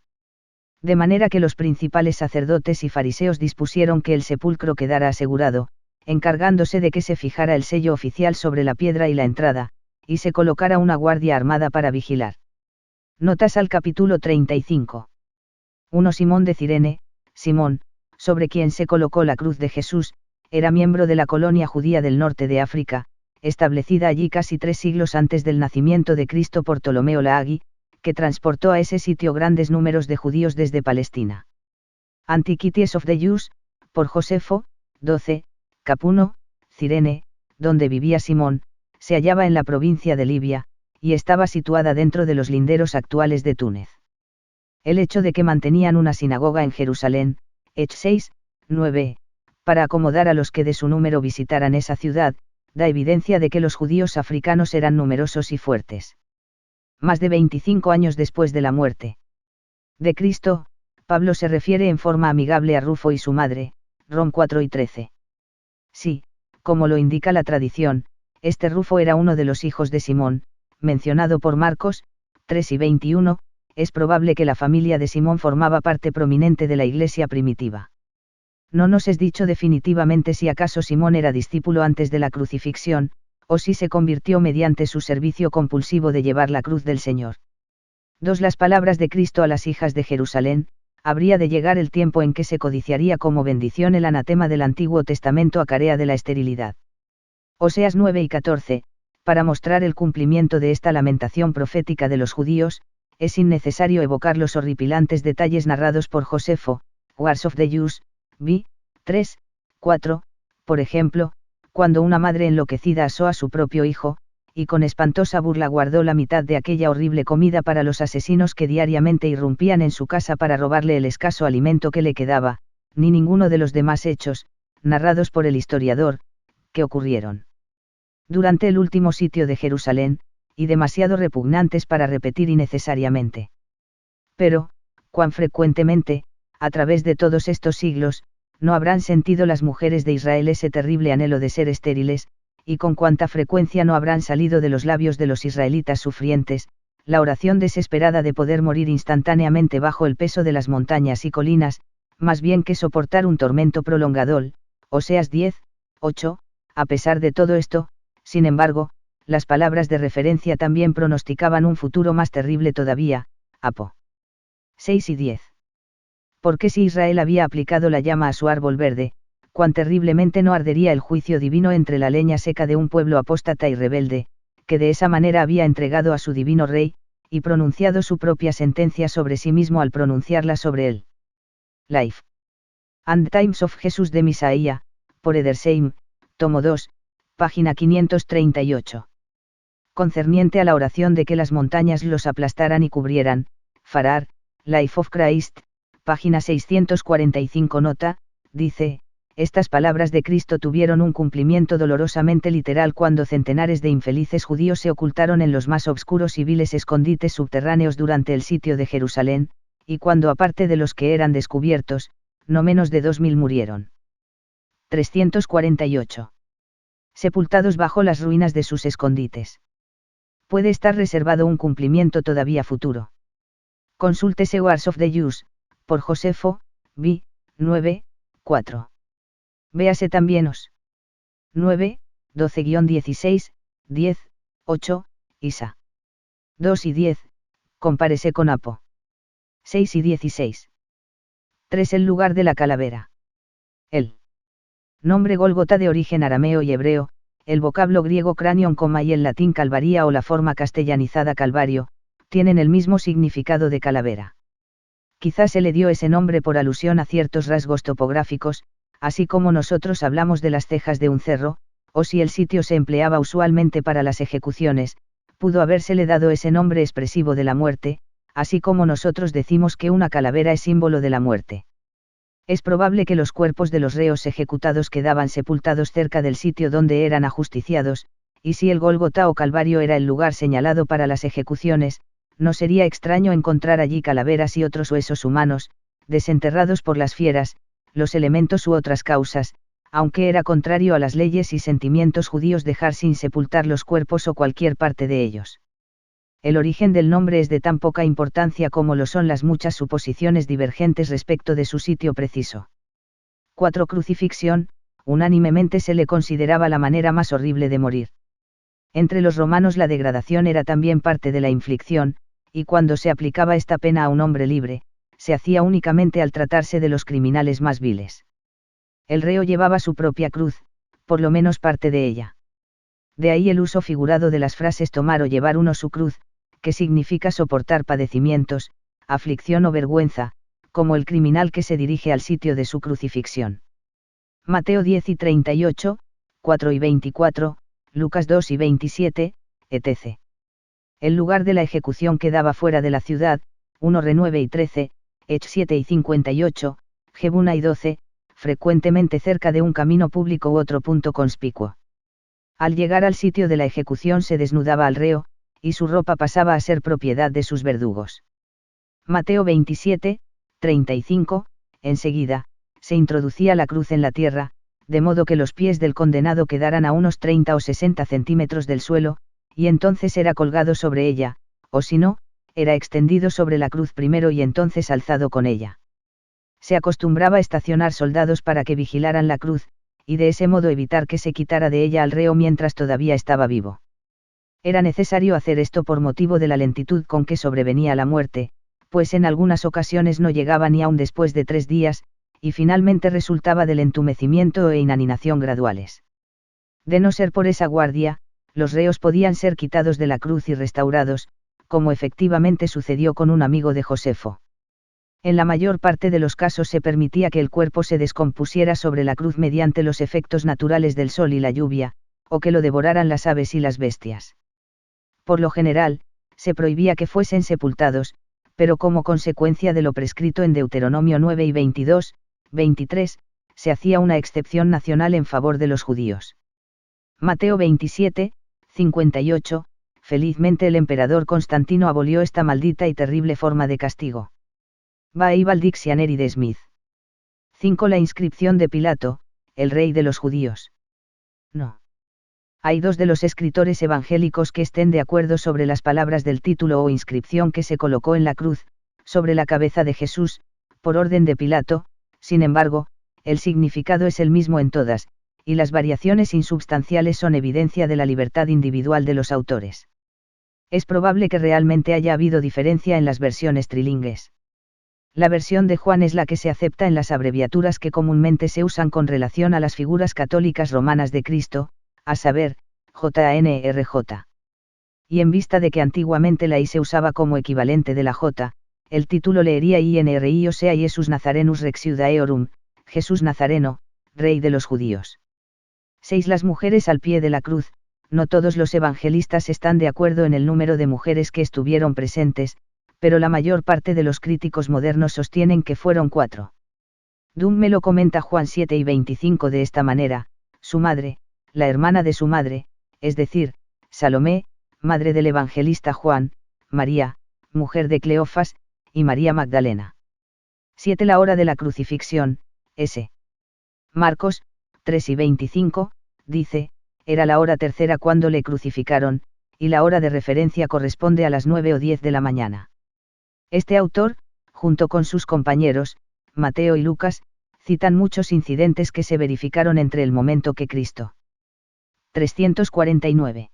De manera que los principales sacerdotes y fariseos dispusieron que el sepulcro quedara asegurado, encargándose de que se fijara el sello oficial sobre la piedra y la entrada, y se colocara una guardia armada para vigilar. Notas al capítulo 35. 1. Simón de Cirene. Simón, sobre quien se colocó la cruz de Jesús, era miembro de la colonia judía del norte de África, establecida allí casi 3 siglos antes del nacimiento de Cristo por Ptolomeo Laagi, que transportó a ese sitio grandes números de judíos desde Palestina. Antiquities of the Jews, por Josefo, 12, cap. 1, Cirene, donde vivía Simón, se hallaba en la provincia de Libia, y estaba situada dentro de los linderos actuales de Túnez. El hecho de que mantenían una sinagoga en Jerusalén, Hechos 6, 9, para acomodar a los que de su número visitaran esa ciudad, da evidencia de que los judíos africanos eran numerosos y fuertes. Más de 25 años después de la muerte de Cristo, Pablo se refiere en forma amigable a Rufo y su madre, Rom 4 y 13. Sí, como lo indica la tradición, este Rufo era uno de los hijos de Simón, mencionado por Marcos, 3 y 21, es probable que la familia de Simón formaba parte prominente de la iglesia primitiva. No nos es dicho definitivamente si acaso Simón era discípulo antes de la crucifixión, o si se convirtió mediante su servicio compulsivo de llevar la cruz del Señor. 2. Las palabras de Cristo a las hijas de Jerusalén: habría de llegar el tiempo en que se codiciaría como bendición el anatema del Antiguo Testamento acarea de la esterilidad. Oseas 9 y 14, para mostrar el cumplimiento de esta lamentación profética de los judíos, es innecesario evocar los horripilantes detalles narrados por Josefo, Wars of the Jews, v. 3, 4, por ejemplo, cuando una madre enloquecida asó a su propio hijo, y con espantosa burla guardó la mitad de aquella horrible comida para los asesinos que diariamente irrumpían en su casa para robarle el escaso alimento que le quedaba, ni ninguno de los demás hechos, narrados por el historiador, que ocurrieron durante el último sitio de Jerusalén, y demasiado repugnantes para repetir innecesariamente. Pero, cuán frecuentemente, a través de todos estos siglos, no habrán sentido las mujeres de Israel ese terrible anhelo de ser estériles, y con cuánta frecuencia no habrán salido de los labios de los israelitas sufrientes, la oración desesperada de poder morir instantáneamente bajo el peso de las montañas y colinas, más bien que soportar un tormento prolongado. Oseas 10, 8, a pesar de todo esto, sin embargo, las palabras de referencia también pronosticaban un futuro más terrible todavía, Apo 6 y 10. Porque si Israel había aplicado la llama a su árbol verde, cuán terriblemente no ardería el juicio divino entre la leña seca de un pueblo apóstata y rebelde, que de esa manera había entregado a su divino rey, y pronunciado su propia sentencia sobre sí mismo al pronunciarla sobre él. Life and Times of Jesus de Misaía, por Edersheim, tomo 2, página 538. Concerniente a la oración de que las montañas los aplastaran y cubrieran, Farrar, Life of Christ, página 645 nota, dice, estas palabras de Cristo tuvieron un cumplimiento dolorosamente literal cuando centenares de infelices judíos se ocultaron en los más obscuros y viles escondites subterráneos durante el sitio de Jerusalén, y cuando aparte de los que eran descubiertos, no menos de 2000 murieron. 348. Sepultados bajo las ruinas de sus escondites. Puede estar reservado un cumplimiento todavía futuro. Consúltese Wars of the Jews, por Josefo, B. 9, 4. Véase también Os. 9, 12-16, 10, 8, Isa. 2 y 10, compárese con Apo. 6 y 16. 3. El lugar de la calavera. El nombre Gólgota de origen arameo y hebreo, el vocablo griego cranion, y el latín calvaría o la forma castellanizada calvario, tienen el mismo significado de calavera. Quizás se le dio ese nombre por alusión a ciertos rasgos topográficos, así como nosotros hablamos de las cejas de un cerro, o si el sitio se empleaba usualmente para las ejecuciones, pudo habérsele dado ese nombre expresivo de la muerte, así como nosotros decimos que una calavera es símbolo de la muerte. Es probable que los cuerpos de los reos ejecutados quedaban sepultados cerca del sitio donde eran ajusticiados, y si el Gólgota o Calvario era el lugar señalado para las ejecuciones, no sería extraño encontrar allí calaveras y otros huesos humanos, desenterrados por las fieras, los elementos u otras causas, aunque era contrario a las leyes y sentimientos judíos dejar sin sepultar los cuerpos o cualquier parte de ellos. El origen del nombre es de tan poca importancia como lo son las muchas suposiciones divergentes respecto de su sitio preciso. 4. Crucifixión, unánimemente se le consideraba la manera más horrible de morir. Entre los romanos la degradación era también parte de la inflicción, y cuando se aplicaba esta pena a un hombre libre, se hacía únicamente al tratarse de los criminales más viles. El reo llevaba su propia cruz, por lo menos parte de ella. De ahí el uso figurado de las frases tomar o llevar uno su cruz, que significa soportar padecimientos, aflicción o vergüenza, como el criminal que se dirige al sitio de su crucifixión. Mateo 10 y 38, 4 y 24, Lucas 2 y 27, etc. El lugar de la ejecución quedaba fuera de la ciudad, 1 Re 9 y 13, Ech 7 y 58, Geb 1 y 12, frecuentemente cerca de un camino público u otro punto conspicuo. Al llegar al sitio de la ejecución se desnudaba al reo, y su ropa pasaba a ser propiedad de sus verdugos. Mateo 27, 35, enseguida, se introducía la cruz en la tierra, de modo que los pies del condenado quedaran a unos 30 o 60 centímetros del suelo, y entonces era colgado sobre ella, o si no, era extendido sobre la cruz primero y entonces alzado con ella. Se acostumbraba a estacionar soldados para que vigilaran la cruz, y de ese modo evitar que se quitara de ella al reo mientras todavía estaba vivo. Era necesario hacer esto por motivo de la lentitud con que sobrevenía la muerte, pues en algunas ocasiones no llegaba ni aun después de 3 días, y finalmente resultaba del entumecimiento e inanición graduales. De no ser por esa guardia, los reos podían ser quitados de la cruz y restaurados, como efectivamente sucedió con un amigo de Josefo. En la mayor parte de los casos se permitía que el cuerpo se descompusiera sobre la cruz mediante los efectos naturales del sol y la lluvia, o que lo devoraran las aves y las bestias. Por lo general, se prohibía que fuesen sepultados, pero como consecuencia de lo prescrito en Deuteronomio 9 y 22, 23, se hacía una excepción nacional en favor de los judíos. Mateo 27, 58, felizmente el emperador Constantino abolió esta maldita y terrible forma de castigo. Bible Dictionary de Smith. 5. La inscripción de Pilato, el rey de los judíos. No. Hay 2 de los escritores evangélicos que estén de acuerdo sobre las palabras del título o inscripción que se colocó en la cruz, sobre la cabeza de Jesús, por orden de Pilato, Sin embargo, el significado es el mismo en todas, y las variaciones insubstanciales son evidencia de la libertad individual de los autores. Es probable que realmente haya habido diferencia en las versiones trilingües. La versión de Juan es la que se acepta en las abreviaturas que comúnmente se usan con relación a las figuras católicas romanas de Cristo, a saber, JNRJ. Y en vista de que antiguamente la I se usaba como equivalente de la J, el título leería INRI, o sea, Iesus Nazarenus Rex Judaeorum, Jesús Nazareno, Rey de los Judíos. 6. Las mujeres al pie de la cruz. No todos los evangelistas están de acuerdo en el número de mujeres que estuvieron presentes, pero la mayor parte de los críticos modernos sostienen que fueron 4. Dumme lo comenta Juan 7 y 25 de esta manera: su madre, la hermana de su madre, es decir, Salomé, madre del evangelista Juan, María, mujer de Cleofas, y María Magdalena. 7. La hora de la crucifixión, s. Marcos, 3 y 25, dice, era la hora tercera cuando le crucificaron, y la hora de referencia corresponde a las 9 o 10 de la mañana. Este autor, junto con sus compañeros, Mateo y Lucas, citan muchos incidentes que se verificaron entre el momento que Cristo 349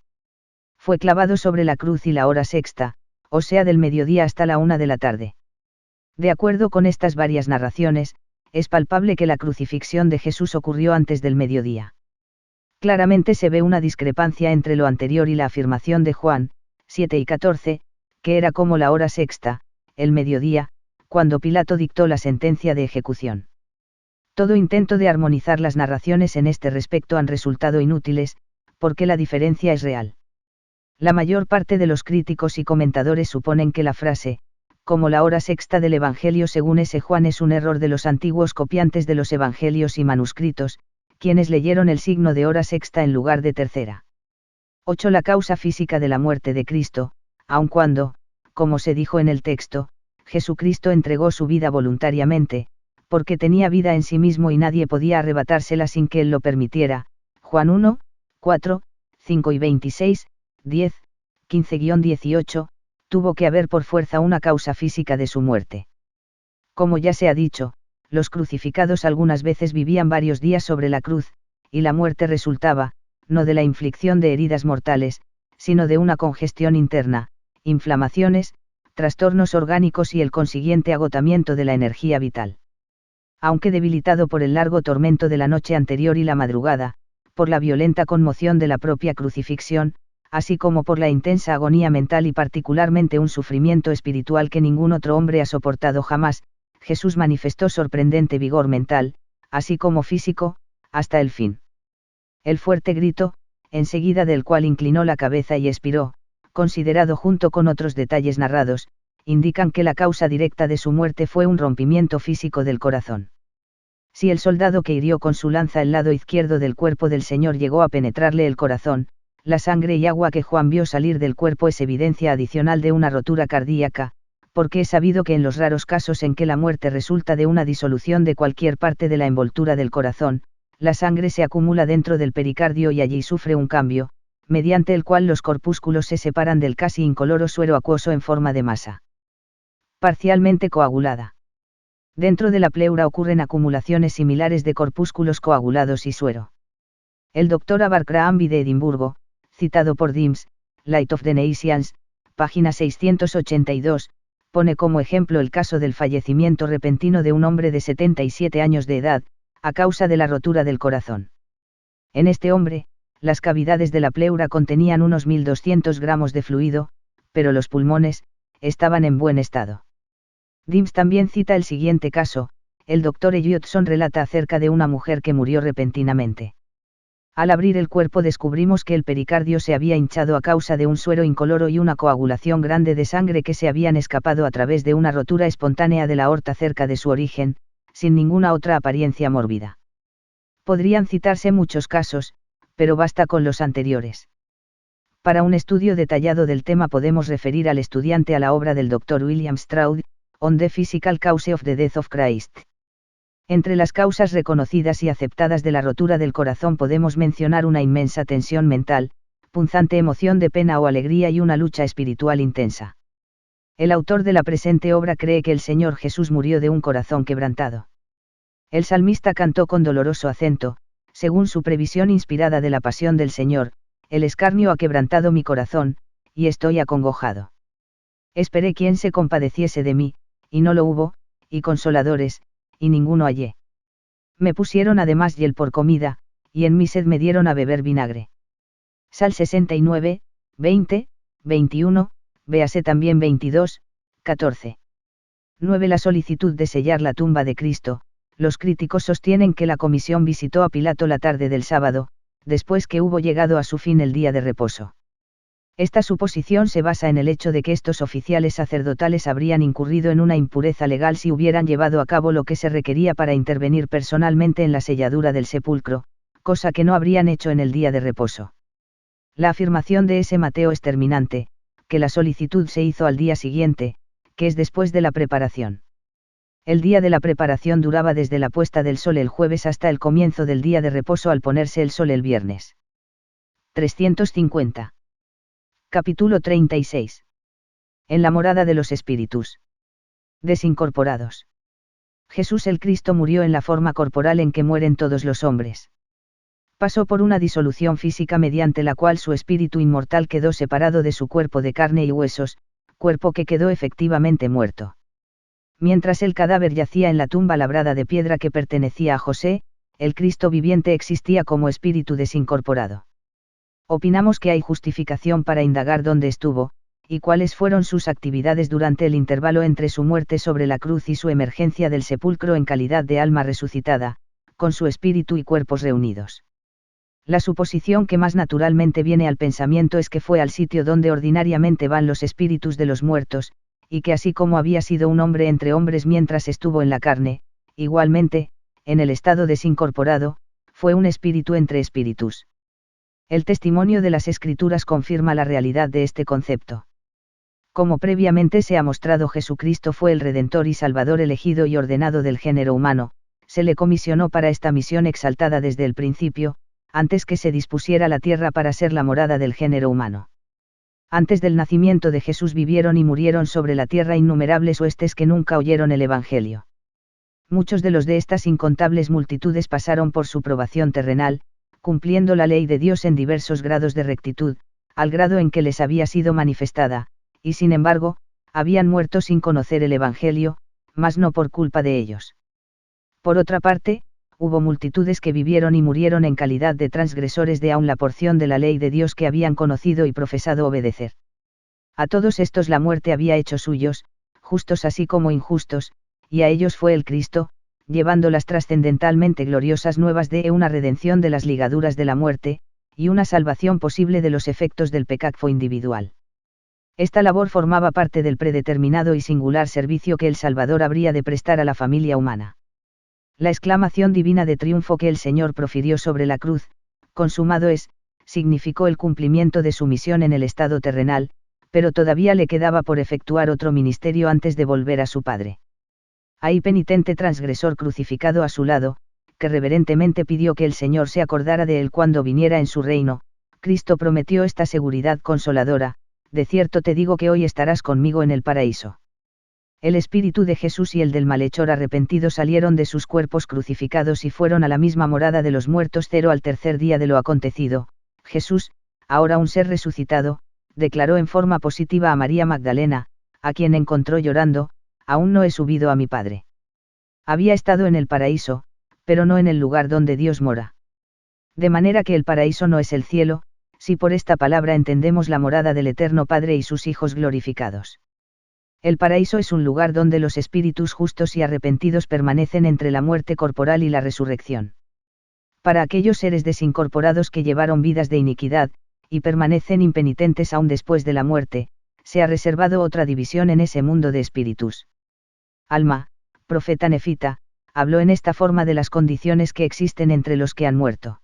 fue clavado sobre la cruz y la hora sexta, o sea del mediodía hasta la 1 de la tarde. De acuerdo con estas varias narraciones, es palpable que la crucifixión de Jesús ocurrió antes del mediodía. Claramente se ve una discrepancia entre lo anterior y la afirmación de Juan, 7 y 14, que era como la hora sexta, el mediodía, cuando Pilato dictó la sentencia de ejecución. Todo intento de armonizar las narraciones en este respecto han resultado inútiles, porque la diferencia es real. La mayor parte de los críticos y comentadores suponen que la frase, como la hora sexta del Evangelio según ese Juan, es un error de los antiguos copiantes de los Evangelios y manuscritos, quienes leyeron el signo de hora sexta en lugar de tercera. 8. La causa física de la muerte de Cristo, aun cuando, como se dijo en el texto, Jesucristo entregó su vida voluntariamente, porque tenía vida en sí mismo y nadie podía arrebatársela sin que él lo permitiera. Juan 1, 4, 5 y 26, 10, 15-18, tuvo que haber por fuerza una causa física de su muerte. Como ya se ha dicho, los crucificados algunas veces vivían varios días sobre la cruz, y la muerte resultaba, no de la inflicción de heridas mortales, sino de una congestión interna, inflamaciones, trastornos orgánicos y el consiguiente agotamiento de la energía vital. Aunque debilitado por el largo tormento de la noche anterior y la madrugada, por la violenta conmoción de la propia crucifixión, así como por la intensa agonía mental y particularmente un sufrimiento espiritual que ningún otro hombre ha soportado jamás, Jesús manifestó sorprendente vigor mental, así como físico, hasta el fin. El fuerte grito, enseguida del cual inclinó la cabeza y expiró, considerado junto con otros detalles narrados, indican que la causa directa de su muerte fue un rompimiento físico del corazón. Si el soldado que hirió con su lanza el lado izquierdo del cuerpo del Señor llegó a penetrarle el corazón, la sangre y agua que Juan vio salir del cuerpo es evidencia adicional de una rotura cardíaca, porque es sabido que en los raros casos en que la muerte resulta de una disolución de cualquier parte de la envoltura del corazón, la sangre se acumula dentro del pericardio y allí sufre un cambio, mediante el cual los corpúsculos se separan del casi incoloro suero acuoso en forma de masa parcialmente coagulada. Dentro de la pleura ocurren acumulaciones similares de corpúsculos coagulados y suero. El Dr. Abercrombie de Edimburgo, citado por Dims, Light of the Nations, página 682, pone como ejemplo el caso del fallecimiento repentino de un hombre de 77 años de edad, a causa de la rotura del corazón. En este hombre, las cavidades de la pleura contenían unos 1200 gramos de fluido, pero los pulmones, estaban en buen estado. Dims también cita el siguiente caso: el Dr. Elliotson relata acerca de una mujer que murió repentinamente. Al abrir el cuerpo descubrimos que el pericardio se había hinchado a causa de un suero incoloro y una coagulación grande de sangre que se habían escapado a través de una rotura espontánea de la aorta cerca de su origen, sin ninguna otra apariencia mórbida. Podrían citarse muchos casos, pero basta con los anteriores. Para un estudio detallado del tema podemos referir al estudiante a la obra del Dr. William Stroud, On the Physical Cause of the Death of Christ. Entre las causas reconocidas y aceptadas de la rotura del corazón podemos mencionar una inmensa tensión mental, punzante emoción de pena o alegría y una lucha espiritual intensa. El autor de la presente obra cree que el Señor Jesús murió de un corazón quebrantado. El salmista cantó con doloroso acento, según su previsión inspirada de la pasión del Señor: el escarnio ha quebrantado mi corazón, y estoy acongojado. Esperé quien se compadeciese de mí, y no lo hubo, y consoladores, y ninguno hallé. Me pusieron además hiel por comida, y en mi sed me dieron a beber vinagre. Sal 69, 20, 21, véase también 22, 14. 9. La solicitud de sellar la tumba de Cristo. Los críticos sostienen que la comisión visitó a Pilato la tarde del sábado, después que hubo llegado a su fin el día de reposo. Esta suposición se basa en el hecho de que estos oficiales sacerdotales habrían incurrido en una impureza legal si hubieran llevado a cabo lo que se requería para intervenir personalmente en la selladura del sepulcro, cosa que no habrían hecho en el día de reposo. La afirmación de ese Mateo es terminante, que la solicitud se hizo al día siguiente, que es después de la preparación. El día de la preparación duraba desde la puesta del sol el jueves hasta el comienzo del día de reposo al ponerse el sol el viernes. 350. Capítulo 36. En la morada de los espíritus desincorporados. Jesús el Cristo murió en la forma corporal en que mueren todos los hombres. Pasó por una disolución física mediante la cual su espíritu inmortal quedó separado de su cuerpo de carne y huesos, cuerpo que quedó efectivamente muerto. Mientras el cadáver yacía en la tumba labrada de piedra que pertenecía a José, el Cristo viviente existía como espíritu desincorporado. Opinamos que hay justificación para indagar dónde estuvo, y cuáles fueron sus actividades durante el intervalo entre su muerte sobre la cruz y su emergencia del sepulcro en calidad de alma resucitada, con su espíritu y cuerpos reunidos. La suposición que más naturalmente viene al pensamiento es que fue al sitio donde ordinariamente van los espíritus de los muertos, y que así como había sido un hombre entre hombres mientras estuvo en la carne, igualmente, en el estado desincorporado, fue un espíritu entre espíritus. El testimonio de las Escrituras confirma la realidad de este concepto. Como previamente se ha mostrado, Jesucristo fue el Redentor y Salvador elegido y ordenado del género humano, se le comisionó para esta misión exaltada desde el principio, antes que se dispusiera la tierra para ser la morada del género humano. Antes del nacimiento de Jesús vivieron y murieron sobre la tierra innumerables huestes que nunca oyeron el Evangelio. Muchos de los de estas incontables multitudes pasaron por su probación terrenal, cumpliendo la ley de Dios en diversos grados de rectitud, al grado en que les había sido manifestada, y sin embargo, habían muerto sin conocer el Evangelio, mas no por culpa de ellos. Por otra parte, hubo multitudes que vivieron y murieron en calidad de transgresores de aún la porción de la ley de Dios que habían conocido y profesado obedecer. A todos estos la muerte había hecho suyos, justos así como injustos, y a ellos fue el Cristo, llevando las trascendentalmente gloriosas nuevas de una redención de las ligaduras de la muerte, y una salvación posible de los efectos del pecado individual. Esta labor formaba parte del predeterminado y singular servicio que el Salvador habría de prestar a la familia humana. La exclamación divina de triunfo que el Señor profirió sobre la cruz, consumado es, significó el cumplimiento de su misión en el estado terrenal, pero todavía le quedaba por efectuar otro ministerio antes de volver a su Padre. Ahí penitente transgresor crucificado a su lado, que reverentemente pidió que el Señor se acordara de él cuando viniera en su reino, Cristo prometió esta seguridad consoladora: de cierto te digo que hoy estarás conmigo en el paraíso. El espíritu de Jesús y el del malhechor arrepentido salieron de sus cuerpos crucificados y fueron a la misma morada de los muertos al tercer día de lo acontecido. Jesús, ahora un ser resucitado, declaró en forma positiva a María Magdalena, a quien encontró llorando: aún no he subido a mi Padre. Había estado en el paraíso, pero no en el lugar donde Dios mora. De manera que el paraíso no es el cielo, si por esta palabra entendemos la morada del Eterno Padre y sus hijos glorificados. El paraíso es un lugar donde los espíritus justos y arrepentidos permanecen entre la muerte corporal y la resurrección. Para aquellos seres desincorporados que llevaron vidas de iniquidad, y permanecen impenitentes aún después de la muerte, se ha reservado otra división en ese mundo de espíritus. Alma, profeta nefita, habló en esta forma de las condiciones que existen entre los que han muerto.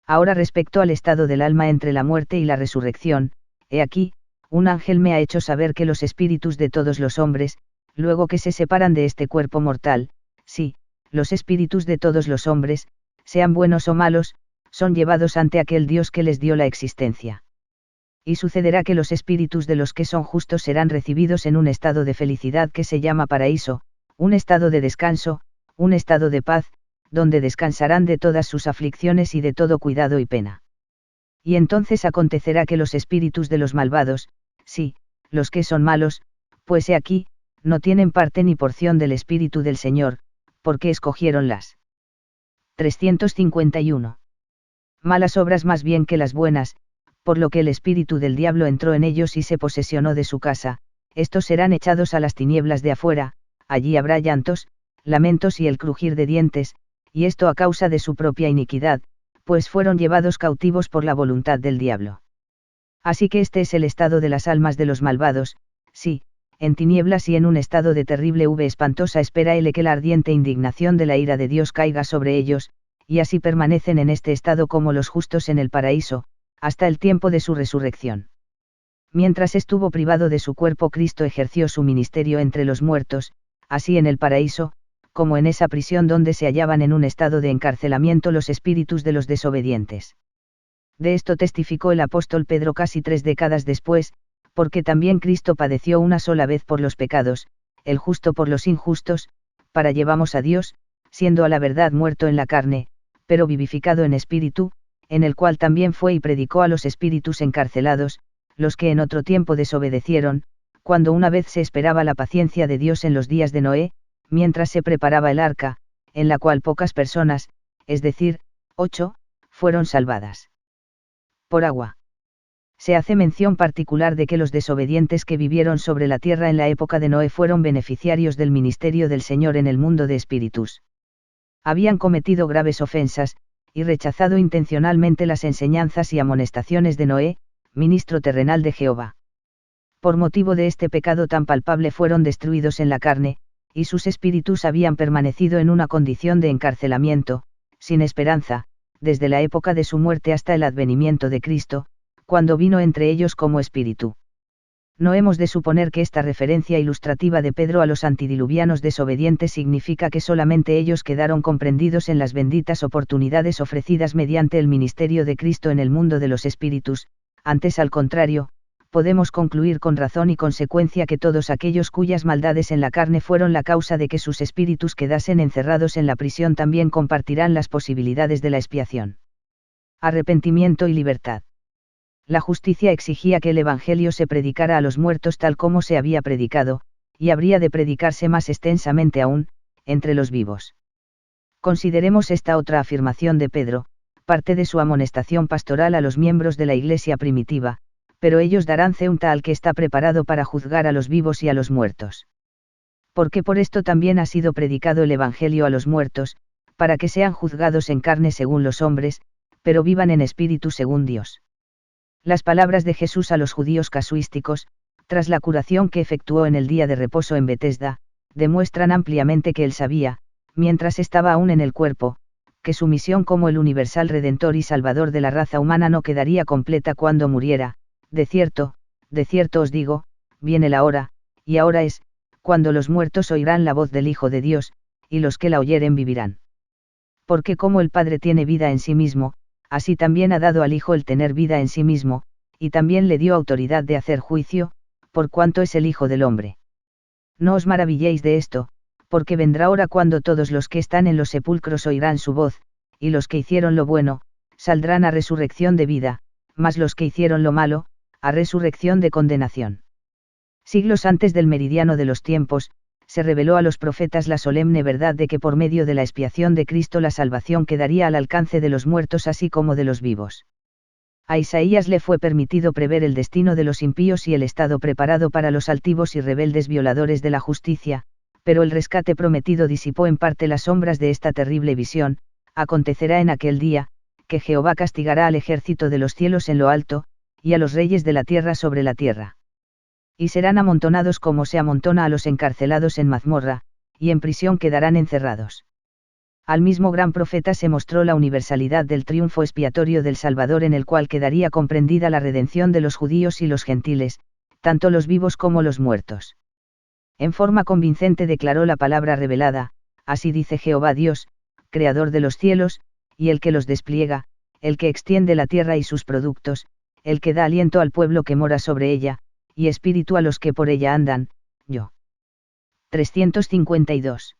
Ahora respecto al estado del alma entre la muerte y la resurrección, he aquí, un ángel me ha hecho saber que los espíritus de todos los hombres, luego que se separan de este cuerpo mortal, sí, los espíritus de todos los hombres, sean buenos o malos, son llevados ante aquel Dios que les dio la existencia. Y sucederá que los espíritus de los que son justos serán recibidos en un estado de felicidad que se llama paraíso, un estado de descanso, un estado de paz, donde descansarán de todas sus aflicciones y de todo cuidado y pena. Y entonces acontecerá que los espíritus de los malvados, sí, los que son malos, pues he aquí, no tienen parte ni porción del Espíritu del Señor, porque escogieron las 351. Malas obras más bien que las buenas, por lo que el espíritu del diablo entró en ellos y se posesionó de su casa, estos serán echados a las tinieblas de afuera, allí habrá llantos, lamentos y el crujir de dientes, y esto a causa de su propia iniquidad, pues fueron llevados cautivos por la voluntad del diablo. Así que este es el estado de las almas de los malvados, sí, en tinieblas y en un estado de terrible espantosa espera que la ardiente indignación de la ira de Dios caiga sobre ellos, y así permanecen en este estado como los justos en el paraíso, hasta el tiempo de su resurrección. Mientras estuvo privado de su cuerpo, Cristo ejerció su ministerio entre los muertos, así en el paraíso, como en esa prisión donde se hallaban en un estado de encarcelamiento los espíritus de los desobedientes. De esto testificó el apóstol Pedro casi 3 décadas después, porque también Cristo padeció una sola vez por los pecados, el justo por los injustos, para llevamos a Dios, siendo a la verdad muerto en la carne, pero vivificado en espíritu, en el cual también fue y predicó a los espíritus encarcelados, los que en otro tiempo desobedecieron, cuando una vez se esperaba la paciencia de Dios en los días de Noé, mientras se preparaba el arca, en la cual pocas personas, es decir, 8, fueron salvadas por agua. Se hace mención particular de que los desobedientes que vivieron sobre la tierra en la época de Noé fueron beneficiarios del ministerio del Señor en el mundo de espíritus. Habían cometido graves ofensas, y rechazado intencionalmente las enseñanzas y amonestaciones de Noé, ministro terrenal de Jehová. Por motivo de este pecado tan palpable fueron destruidos en la carne, y sus espíritus habían permanecido en una condición de encarcelamiento, sin esperanza, desde la época de su muerte hasta el advenimiento de Cristo, cuando vino entre ellos como espíritu. No hemos de suponer que esta referencia ilustrativa de Pedro a los antidiluvianos desobedientes significa que solamente ellos quedaron comprendidos en las benditas oportunidades ofrecidas mediante el ministerio de Cristo en el mundo de los espíritus, antes al contrario, podemos concluir con razón y consecuencia que todos aquellos cuyas maldades en la carne fueron la causa de que sus espíritus quedasen encerrados en la prisión también compartirán las posibilidades de la expiación. Arrepentimiento y libertad. La justicia exigía que el Evangelio se predicara a los muertos tal como se había predicado, y habría de predicarse más extensamente aún, entre los vivos. Consideremos esta otra afirmación de Pedro, parte de su amonestación pastoral a los miembros de la Iglesia primitiva, pero ellos darán cuenta al que está preparado para juzgar a los vivos y a los muertos. Porque por esto también ha sido predicado el Evangelio a los muertos, para que sean juzgados en carne según los hombres, pero vivan en espíritu según Dios. Las palabras de Jesús a los judíos casuísticos, tras la curación que efectuó en el día de reposo en Betesda, demuestran ampliamente que él sabía, mientras estaba aún en el cuerpo, que su misión como el universal redentor y salvador de la raza humana no quedaría completa cuando muriera. De cierto os digo, viene la hora, y ahora es, cuando los muertos oirán la voz del Hijo de Dios, y los que la oyeren vivirán. Porque como el Padre tiene vida en sí mismo, así también ha dado al Hijo el tener vida en sí mismo, y también le dio autoridad de hacer juicio, por cuanto es el Hijo del Hombre. No os maravilléis de esto, porque vendrá hora cuando todos los que están en los sepulcros oirán su voz, y los que hicieron lo bueno, saldrán a resurrección de vida, mas los que hicieron lo malo, a resurrección de condenación. Siglos antes del meridiano de los tiempos, se reveló a los profetas la solemne verdad de que por medio de la expiación de Cristo la salvación quedaría al alcance de los muertos así como de los vivos. A Isaías le fue permitido prever el destino de los impíos y el estado preparado para los altivos y rebeldes violadores de la justicia, pero el rescate prometido disipó en parte las sombras de esta terrible visión. Acontecerá en aquel día, que Jehová castigará al ejército de los cielos en lo alto, y a los reyes de la tierra sobre la tierra. Y serán amontonados como se amontona a los encarcelados en mazmorra, y en prisión quedarán encerrados. Al mismo gran profeta se mostró la universalidad del triunfo expiatorio del Salvador en el cual quedaría comprendida la redención de los judíos y los gentiles, tanto los vivos como los muertos. En forma convincente declaró la palabra revelada, así dice Jehová Dios, creador de los cielos, y el que los despliega, el que extiende la tierra y sus productos, el que da aliento al pueblo que mora sobre ella, y espíritu a los que por ella andan, yo. 352.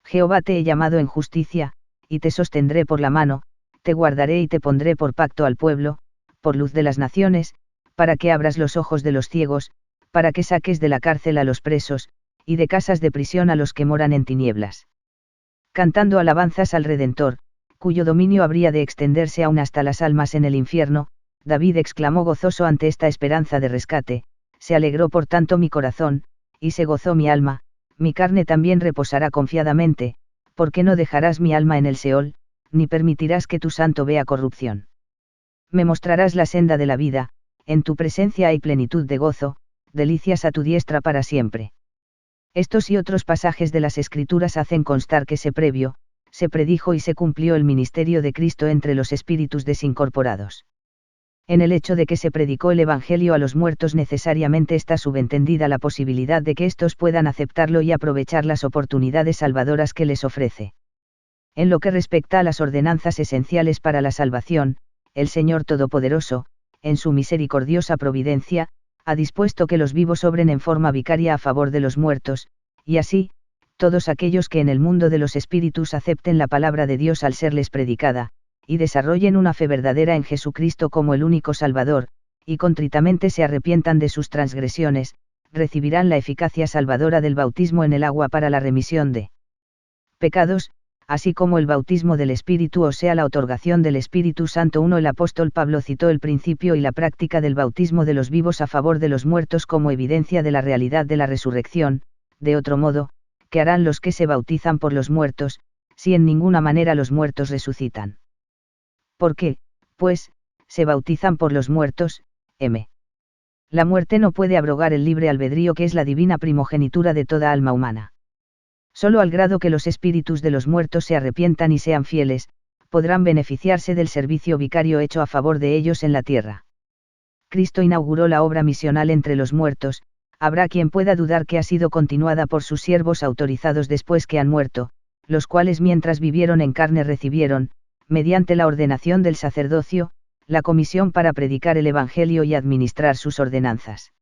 Jehová te he llamado en justicia, y te sostendré por la mano, te guardaré y te pondré por pacto al pueblo, por luz de las naciones, para que abras los ojos de los ciegos, para que saques de la cárcel a los presos, y de casas de prisión a los que moran en tinieblas. Cantando alabanzas al Redentor, cuyo dominio habría de extenderse aún hasta las almas en el infierno, David exclamó gozoso ante esta esperanza de rescate, se alegró por tanto mi corazón, y se gozó mi alma, mi carne también reposará confiadamente, porque no dejarás mi alma en el Seol, ni permitirás que tu santo vea corrupción. Me mostrarás la senda de la vida, en tu presencia hay plenitud de gozo, delicias a tu diestra para siempre. Estos y otros pasajes de las Escrituras hacen constar que se predijo y se cumplió el ministerio de Cristo entre los espíritus desincorporados. En el hecho de que se predicó el Evangelio a los muertos necesariamente está subentendida la posibilidad de que éstos puedan aceptarlo y aprovechar las oportunidades salvadoras que les ofrece. En lo que respecta a las ordenanzas esenciales para la salvación, el Señor Todopoderoso, en su misericordiosa providencia, ha dispuesto que los vivos obren en forma vicaria a favor de los muertos, y así, todos aquellos que en el mundo de los espíritus acepten la palabra de Dios al serles predicada, y desarrollen una fe verdadera en Jesucristo como el único Salvador, y contritamente se arrepientan de sus transgresiones, recibirán la eficacia salvadora del bautismo en el agua para la remisión de pecados, así como el bautismo del Espíritu, o sea la otorgación del Espíritu Santo. El apóstol Pablo citó el principio y la práctica del bautismo de los vivos a favor de los muertos como evidencia de la realidad de la resurrección, de otro modo, ¿qué harán los que se bautizan por los muertos, si en ninguna manera los muertos resucitan? ¿Por qué, pues, se bautizan por los muertos? La muerte no puede abrogar el libre albedrío que es la divina primogenitura de toda alma humana. Solo al grado que los espíritus de los muertos se arrepientan y sean fieles, podrán beneficiarse del servicio vicario hecho a favor de ellos en la tierra. Cristo inauguró la obra misional entre los muertos, habrá quien pueda dudar que ha sido continuada por sus siervos autorizados después que han muerto, los cuales mientras vivieron en carne recibieron, mediante la ordenación del sacerdocio, la comisión para predicar el Evangelio y administrar sus ordenanzas.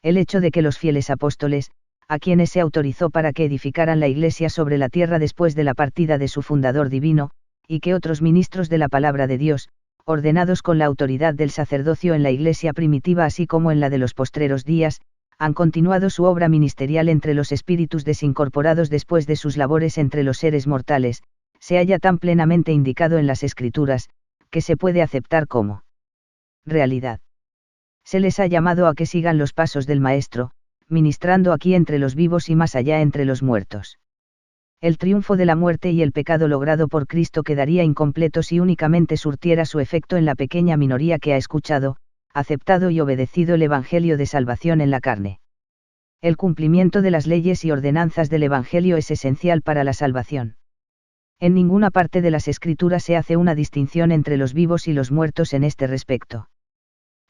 El hecho de que los fieles apóstoles, a quienes se autorizó para que edificaran la Iglesia sobre la tierra después de la partida de su fundador divino, y que otros ministros de la palabra de Dios, ordenados con la autoridad del sacerdocio en la Iglesia primitiva así como en la de los postreros días, han continuado su obra ministerial entre los espíritus desincorporados después de sus labores entre los seres mortales, se halla tan plenamente indicado en las Escrituras, que se puede aceptar como realidad. Se les ha llamado a que sigan los pasos del Maestro, ministrando aquí entre los vivos y más allá entre los muertos. El triunfo de la muerte y el pecado logrado por Cristo quedaría incompleto si únicamente surtiera su efecto en la pequeña minoría que ha escuchado, aceptado y obedecido el Evangelio de salvación en la carne. El cumplimiento de las leyes y ordenanzas del Evangelio es esencial para la salvación. En ninguna parte de las Escrituras se hace una distinción entre los vivos y los muertos en este respecto.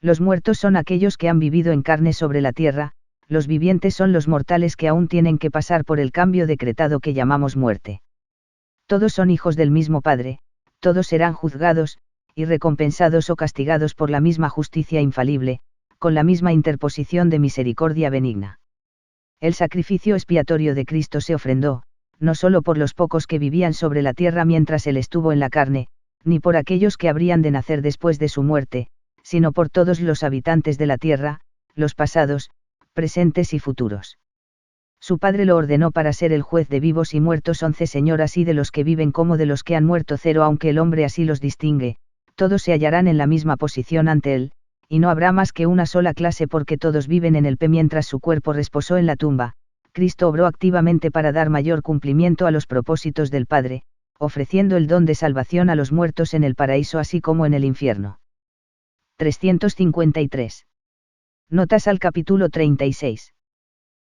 Los muertos son aquellos que han vivido en carne sobre la tierra, los vivientes son los mortales que aún tienen que pasar por el cambio decretado que llamamos muerte. Todos son hijos del mismo Padre, todos serán juzgados, y recompensados o castigados por la misma justicia infalible, con la misma interposición de misericordia benigna. El sacrificio expiatorio de Cristo se ofrendó, no solo por los pocos que vivían sobre la tierra mientras él estuvo en la carne, ni por aquellos que habrían de nacer después de su muerte, sino por todos los habitantes de la tierra, los pasados, presentes y futuros. Su Padre lo ordenó para ser el juez de vivos y muertos. 11 Señor, así de los que viven como de los que han muerto. 0 Aunque el hombre así los distingue, todos se hallarán en la misma posición ante él, y no habrá más que una sola clase porque todos viven en el mientras su cuerpo reposó en la tumba. Cristo obró activamente para dar mayor cumplimiento a los propósitos del Padre, ofreciendo el don de salvación a los muertos en el paraíso así como en el infierno. 353. Notas al capítulo 36.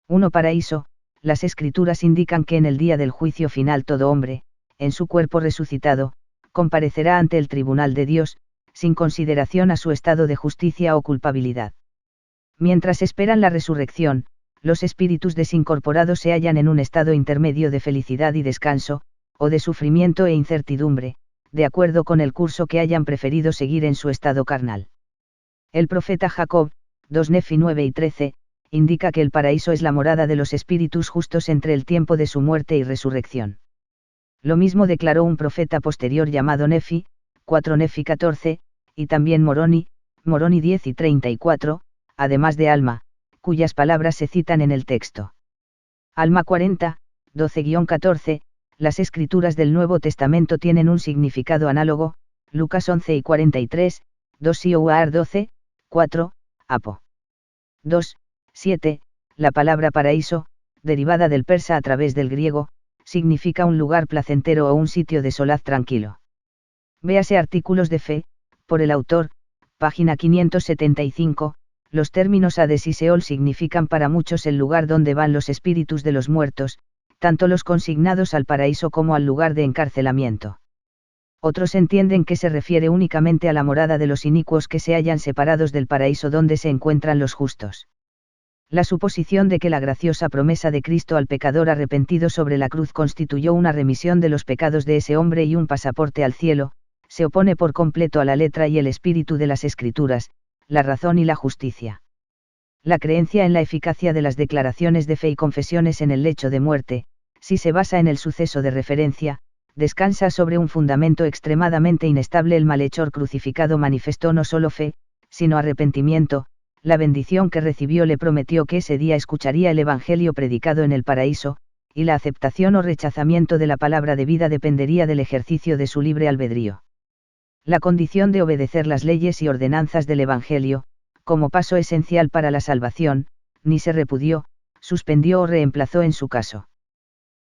1. Paraíso. Las Escrituras indican que en el día del juicio final todo hombre, en su cuerpo resucitado, comparecerá ante el tribunal de Dios, sin consideración a su estado de justicia o culpabilidad. Mientras esperan la resurrección, los espíritus desincorporados se hallan en un estado intermedio de felicidad y descanso, o de sufrimiento e incertidumbre, de acuerdo con el curso que hayan preferido seguir en su estado carnal. El profeta Jacob, 2 Nefi 9 y 13, indica que el paraíso es la morada de los espíritus justos entre el tiempo de su muerte y resurrección. Lo mismo declaró un profeta posterior llamado Nefi, 4 Nefi 14, y también Moroni, Moroni 10 y 34, además de Alma, cuyas palabras se citan en el texto. Alma 40, 12-14, las escrituras del Nuevo Testamento tienen un significado análogo, Lucas 11 y 43, 2 Sioar 12, 4, Apo. 2, 7, la palabra paraíso, derivada del persa a través del griego, significa un lugar placentero o un sitio de solaz tranquilo. Véase artículos de fe, por el autor, página 575, los términos Hades y Seol significan para muchos el lugar donde van los espíritus de los muertos, tanto los consignados al paraíso como al lugar de encarcelamiento. Otros entienden que se refiere únicamente a la morada de los inicuos que se hallan separados del paraíso donde se encuentran los justos. La suposición de que la graciosa promesa de Cristo al pecador arrepentido sobre la cruz constituyó una remisión de los pecados de ese hombre y un pasaporte al cielo, se opone por completo a la letra y el espíritu de las Escrituras, la razón y la justicia. La creencia en la eficacia de las declaraciones de fe y confesiones en el lecho de muerte, si se basa en el suceso de referencia, descansa sobre un fundamento extremadamente inestable. El malhechor crucificado manifestó no solo fe, sino arrepentimiento. La bendición que recibió le prometió que ese día escucharía el Evangelio predicado en el paraíso, y la aceptación o rechazamiento de la palabra de vida dependería del ejercicio de su libre albedrío. La condición de obedecer las leyes y ordenanzas del Evangelio, como paso esencial para la salvación, ni se repudió, suspendió o reemplazó en su caso.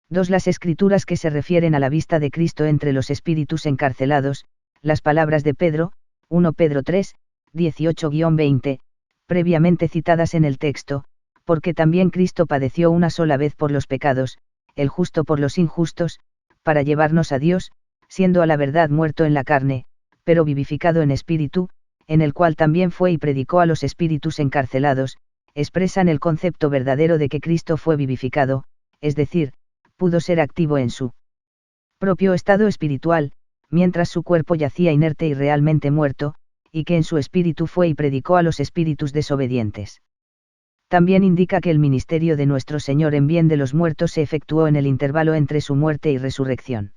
2. Las escrituras que se refieren a la vista de Cristo entre los espíritus encarcelados, las palabras de Pedro, 1 Pedro 3, 18-20, previamente citadas en el texto, porque también Cristo padeció una sola vez por los pecados, el justo por los injustos, para llevarnos a Dios, siendo a la verdad muerto en la carne, pero vivificado en espíritu, en el cual también fue y predicó a los espíritus encarcelados, expresan el concepto verdadero de que Cristo fue vivificado, es decir, pudo ser activo en su propio estado espiritual, mientras su cuerpo yacía inerte y realmente muerto, y que en su espíritu fue y predicó a los espíritus desobedientes. También indica que el ministerio de nuestro Señor en bien de los muertos se efectuó en el intervalo entre su muerte y resurrección.